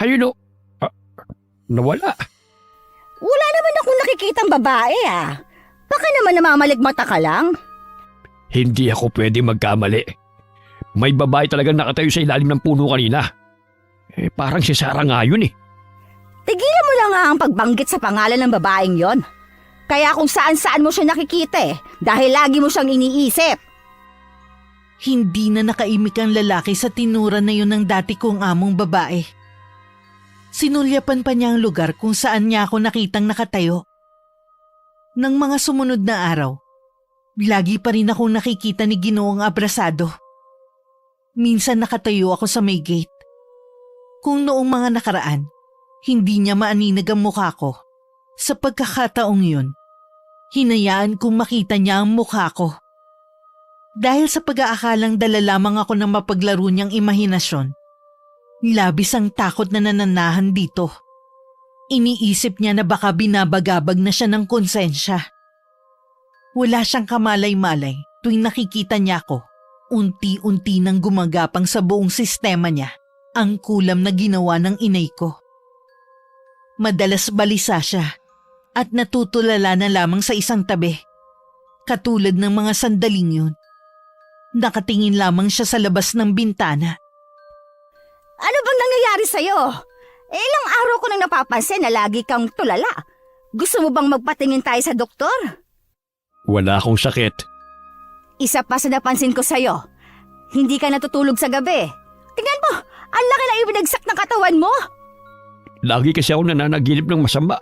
Ayun o. Nawala. Wala naman akong nakikitang babae ah. Baka naman namamaligmata ka lang. Hindi ako pwede magkamali. May babae talagang nakatayo sa ilalim ng puno kanina. Parang si Sarah nga yun eh. Tigilan mo lang nga ang pagbanggit sa pangalan ng babaeng yon. Kaya kung saan-saan mo siya nakikita eh, dahil lagi mo siyang iniisip. Hindi na nakaimik ang lalaki sa tinura na yun ng dati kong among babae. Sinulyapan pa niya ang lugar kung saan niya ako nakitang nakatayo. Nang mga sumunod na araw, lagi pa rin akong nakikita ni Ginoong Abrasado. Minsan nakatayo ako sa may gate. Kung noong mga nakaraan, hindi niya maaninag ang mukha ko. Sa pagkakataong yun, hinayaan kong makita niya ang mukha ko. Dahil sa pag-aakalang dala lamang ako ng mapaglaro niyang imahinasyon, labis ang takot na nananahan dito. Iniisip niya na baka binabagabag na siya ng konsensya. Wala siyang kamalay-malay tuwing nakikita niya ako. Unti-unti nang gumagapang sa buong sistema niya ang kulam na ginawa ng inay ko. Madalas balisa siya at natutulala na lamang sa isang tabi. Katulad ng mga sandaling yun. Nakatingin lamang siya sa labas ng bintana. Ano bang nangyayari sa'yo? Ilang araw ko nang napapansin na lagi kang tulala. Gusto mo bang magpatingin tayo sa doktor? Wala akong sakit. Isa pa sa napansin ko sa'yo. Hindi ka natutulog sa gabi. Tingnan mo, ang laki na ibinagsak ng katawan mo. Lagi kasi ako nananaginip ng masama.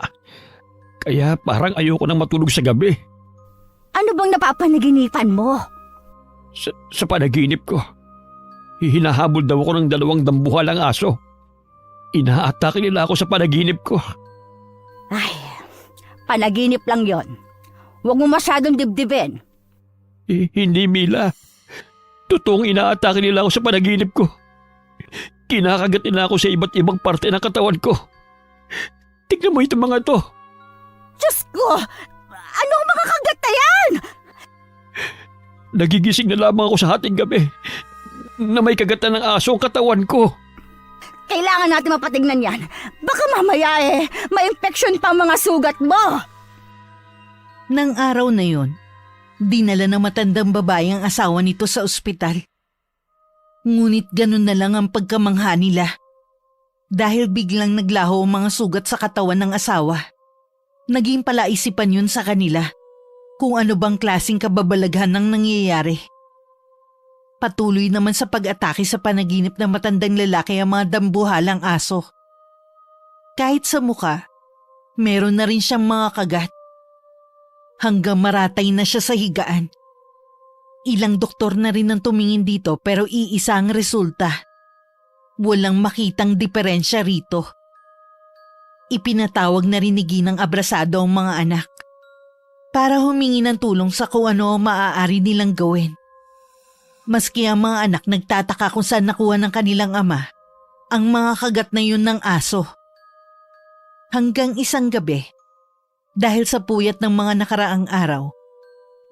Kaya parang ayoko nang matulog sa gabi. Ano bang napapanaginipan mo? Sa panaginip ko, hinahabol daw ako ng 2 dambuhalang aso. Inaatake nila ako sa panaginip ko. Ay, panaginip lang yon. Huwag mo masyadong dibdibin. Hindi, Mila. Totoong inaatake nila ako sa panaginip ko. Kinakagat nila ako sa iba't ibang parte ng katawan ko. Tignan mo itong mga to. Diyos ko! Anong mga kagat na yan? Nagigising na lamang ako sa hating gabi na may kagatan ng aso ang katawan ko. Kailangan natin mapatignan yan. Baka mamaya ma-infection pa ang mga sugat mo. Nang araw na yon, dinala ng matandang babae ang asawa nito sa ospital. Ngunit ganun na lang ang pagkamangha nila. Dahil biglang naglaho ang mga sugat sa katawan ng asawa. Naging palaisipan yun sa kanila kung ano bang klaseng kababalaghan ng nangyayari. Patuloy naman sa pag-atake sa panaginip ng matandang lalaki ang mga dambuhalang aso. Kahit sa muka, meron na rin siyang mga kagat. Hanggang maratay na siya sa higaan. Ilang doktor na rin ang tumingin dito pero iisa ang resulta. Walang makitang diferensya rito. Ipinatawag na rin ni Ginang Abrasado ang mga anak para humingi ng tulong sa kung ano ang maaari nilang gawin. Maski ang mga anak nagtataka kung saan nakuha ng kanilang ama ang mga kagat na yun ng aso. Hanggang isang gabi, dahil sa puyat ng mga nakaraang araw,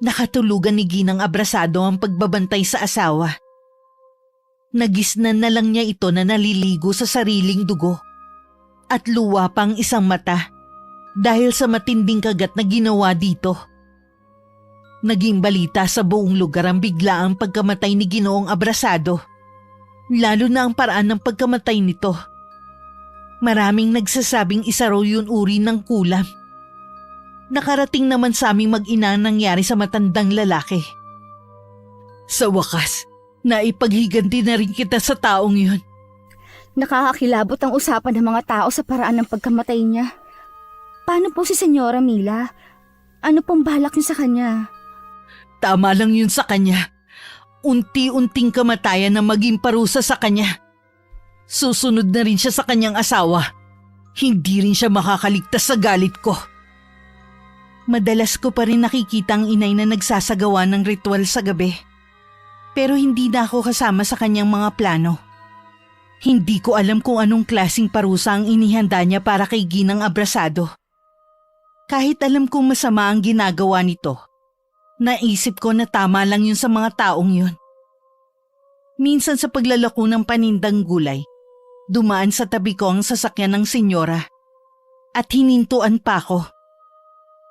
nakatulugan ni Ginang Abrasado ang pagbabantay sa asawa. Nagisnan na lang niya ito na naliligo sa sariling dugo at luwa pang isang mata dahil sa matinding kagat na ginawa dito. Naging balita sa buong lugar ang biglaang pagkamatay ni Ginoong Abrasado, lalo na ang paraan ng pagkamatay nito. Maraming nagsasabing isa raw yun uri ng kulam. Nakarating naman sa aming mag-ina ang nangyari sa matandang lalaki. Sa wakas, naipaghiganti na rin kita sa taong yun. Nakakakilabot ang usapan ng mga tao sa paraan ng pagkamatay niya. Paano po si Senyora Mila? Ano pong balak niyo sa kanya? Tama lang yun sa kanya. Unti-unting kamatayan na maging parusa sa kanya. Susunod na rin siya sa kanyang asawa. Hindi rin siya makakaligtas sa galit ko. Madalas ko pa rin nakikita ang inay na nagsasagawa ng ritual sa gabi. Pero hindi na ako kasama sa kanyang mga plano. Hindi ko alam kung anong klaseng parusa ang inihanda niya para kay Ginang Abrasado. Kahit alam kong masama ang ginagawa nito, naisip ko na tama lang yun sa mga taong yun. Minsan sa paglalako ng panindang gulay, dumaan sa tabi ko ang sasakyan ng senyora at hinintuan pa ako.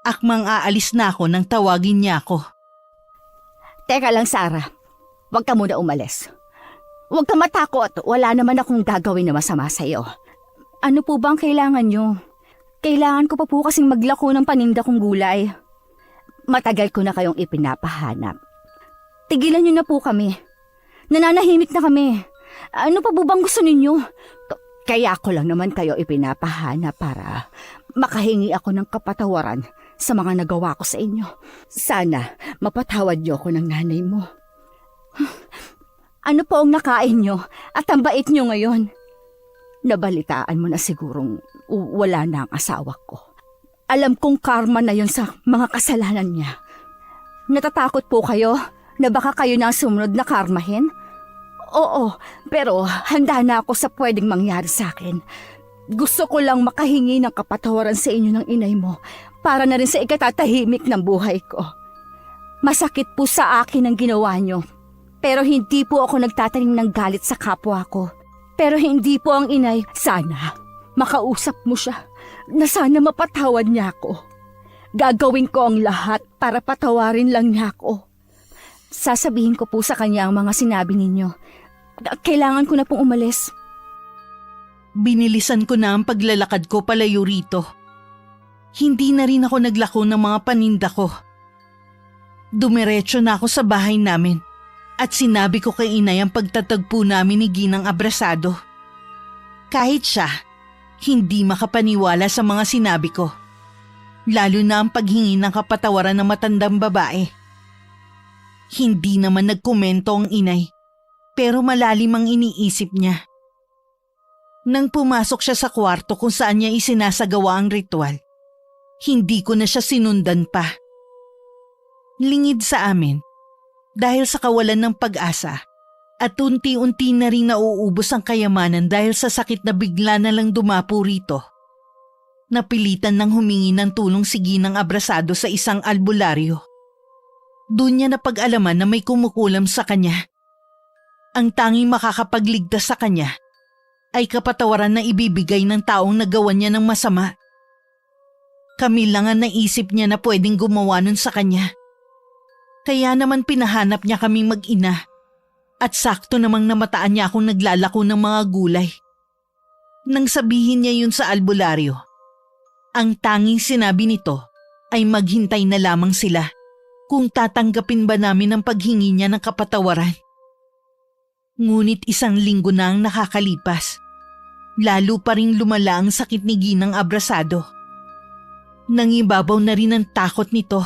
Akmang aalis na ako nang tawagin niya ako. Teka lang, Sarah. Huwag ka muna umalis. Huwag ka matakot. Wala naman akong gagawin na masama sa iyo. Ano po bang kailangan nyo? Kailangan ko pa po kasing maglako ng paninda kong gulay. Matagal ko na kayong ipinapahanap. Tigilan nyo na po kami. Nananahimik na kami. Ano pa po bang gusto ninyo? Kaya ko lang naman kayo ipinapahanap para makahingi ako ng kapatawaran sa mga nagawa ko sa inyo. Sana mapatawad niyo ako ng nanay mo. Ano po ang nakain nyo at ang bait nyo ngayon? Nabalitaan mo na sigurong wala na ang asawa ko. Alam kong karma na yon sa mga kasalanan niya. Natatakot po kayo na baka kayo na ang sumunod na karmahin? Oo, pero handa na ako sa pwedeng mangyari sa akin. Gusto ko lang makahingi ng kapatawaran sa inyo ng inay mo para na rin sa ikatatahimik ng buhay ko. Masakit po sa akin ang ginawa nyo, pero hindi po ako nagtatanim ng galit sa kapwa ko. Pero hindi po ang inay, sana makausap mo siya na sana mapatawad niya ako. Gagawin ko ang lahat para patawarin lang niya ako. Sasabihin ko po sa kanya ang mga sinabi ninyo. Kailangan ko na pong umalis. Binilisan ko na ang paglalakad ko palayo rito. Hindi na rin ako naglako ng mga paninda ko. Dumiretso na ako sa bahay namin at sinabi ko kay inay ang pagtatagpo namin ni Ginang Abrasado. Kahit siya, hindi makapaniwala sa mga sinabi ko. Lalo na ang paghingi ng kapatawaran ng matandang babae. Hindi naman nagkomento ang inay, pero malalim ang iniisip niya. Nang pumasok siya sa kwarto kung saan niya isinasagawa ang ritual, hindi ko na siya sinundan pa. Lingid sa amin, dahil sa kawalan ng pag-asa, at unti-unti na rin nauubos ang kayamanan dahil sa sakit na bigla na lang dumapo rito. Napilitan ng humingi ng tulong si Ginang Abrasado sa isang albularyo. Doon niya napag-alaman na may kumukulam sa kanya. Ang tanging makakapagligtas sa kanya ay kapatawaran na ibibigay ng taong nagawa niya ng masama. Kami lang ang naisip niya na pwedeng gumawa nun sa kanya. Kaya naman pinahanap niya kaming mag-ina at sakto namang namataan niya akong naglalako ng mga gulay. Nang sabihin niya yun sa albularyo, ang tanging sinabi nito ay maghintay na lamang sila kung tatanggapin ba namin ang paghingi niya ng kapatawaran. Ngunit 1 linggo na ang nakakalipas. Lalo pa ring lumala ang sakit ni Ginang Abrasado. Nangibabaw na rin ang takot nito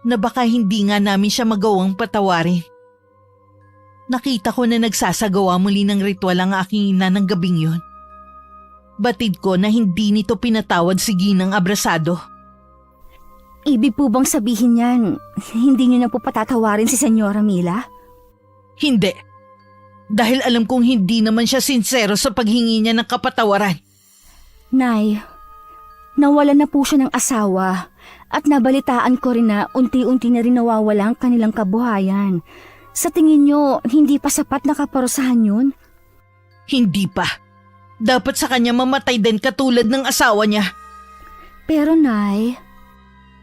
na baka hindi nga namin siya magawang patawarin. Nakita ko na nagsasagawa muli ng ritual ang aking ina ng gabing yun. Batid ko na hindi nito pinatawad si Ginang Abrasado. Ibig po bang sabihin yan, hindi niyo na po patatawarin si Senyora Mila? Hindi. Dahil alam kong hindi naman siya sincero sa paghingi niya ng kapatawaran. Nay, nawalan na po siya ng asawa at nabalitaan ko rin na unti-unti na rin nawawala ang kanilang kabuhayan. Sa tingin niyo, hindi pa sapat na kaparusahan yun? Hindi pa. Dapat sa kanya mamatay din katulad ng asawa niya. Pero Nay...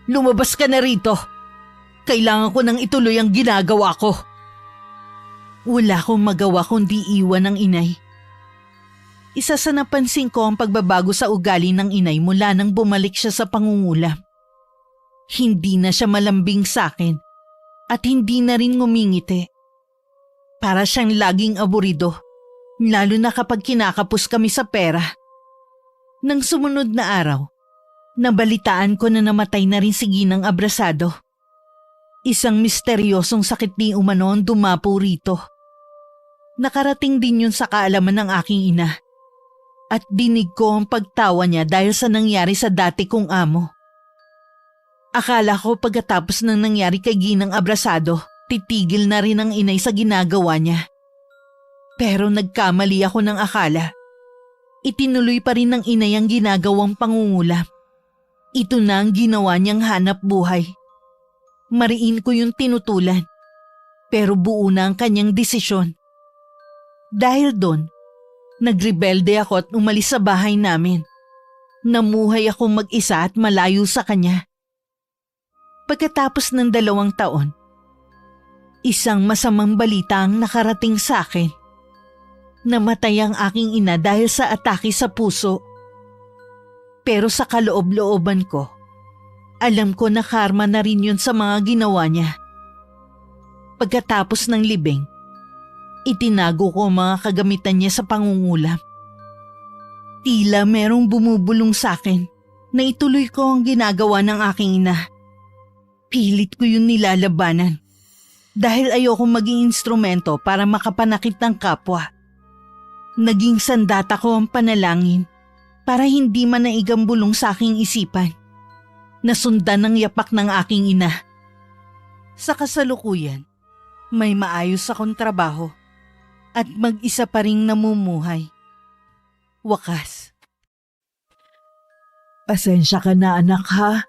Lumabas ka na rito. Kailangan ko nang ituloy ang ginagawa ko. Wala akong magawa kundi iwan ng inay. Isa sa napansin ko ang pagbabago sa ugali ng inay mula nang bumalik siya sa pangungulam. Hindi na siya malambing sa akin at hindi na rin ngumingiti. Para siyang laging aburido, lalo na kapag kinakapos kami sa pera. Nang sumunod na araw, nabalitaan ko na namatay na rin si Ginang Abrasado. Isang misteryosong sakit ni umano ang dumapo rito. Nakarating din yun sa kaalaman ng aking ina. At dinig ko ang pagtawa niya dahil sa nangyari sa dati kong amo. Akala ko pagkatapos ng nangyari kay Ginang Abrasado, titigil na rin ang inay sa ginagawa niya. Pero nagkamali ako ng akala. Itinuloy pa rin ng inay ang ginagawang pangungulam. Ito na ang ginawa niyang hanap buhay. Mariin ko yung tinutulan, pero buo na ang kanyang desisyon. Dahil doon, nagrebelde ako at umalis sa bahay namin. Namuhay akong mag-isa at malayo sa kanya. Pagkatapos ng 2 taon, isang masamang balita ang nakarating sa akin. Namatay ang aking ina dahil sa atake sa puso. Pero sa kaloob-looban ko, alam ko na karma na rin yun sa mga ginawa niya. Pagkatapos ng libing, itinago ko ang mga kagamitan niya sa pangungulam. Tila merong bumubulong sa akin na ituloy ko ang ginagawa ng aking ina. Pilit ko yun nilalabanan dahil ayokong maging instrumento para makapanakit ng kapwa. Naging sandata ko ang panalangin para hindi man naigambulong sa aking isipan. Nasundan ng yapak ng aking ina. Sa kasalukuyan, may maayos akong trabaho at mag-isa pa ring namumuhay. Wakas. Pasensya ka na anak ha.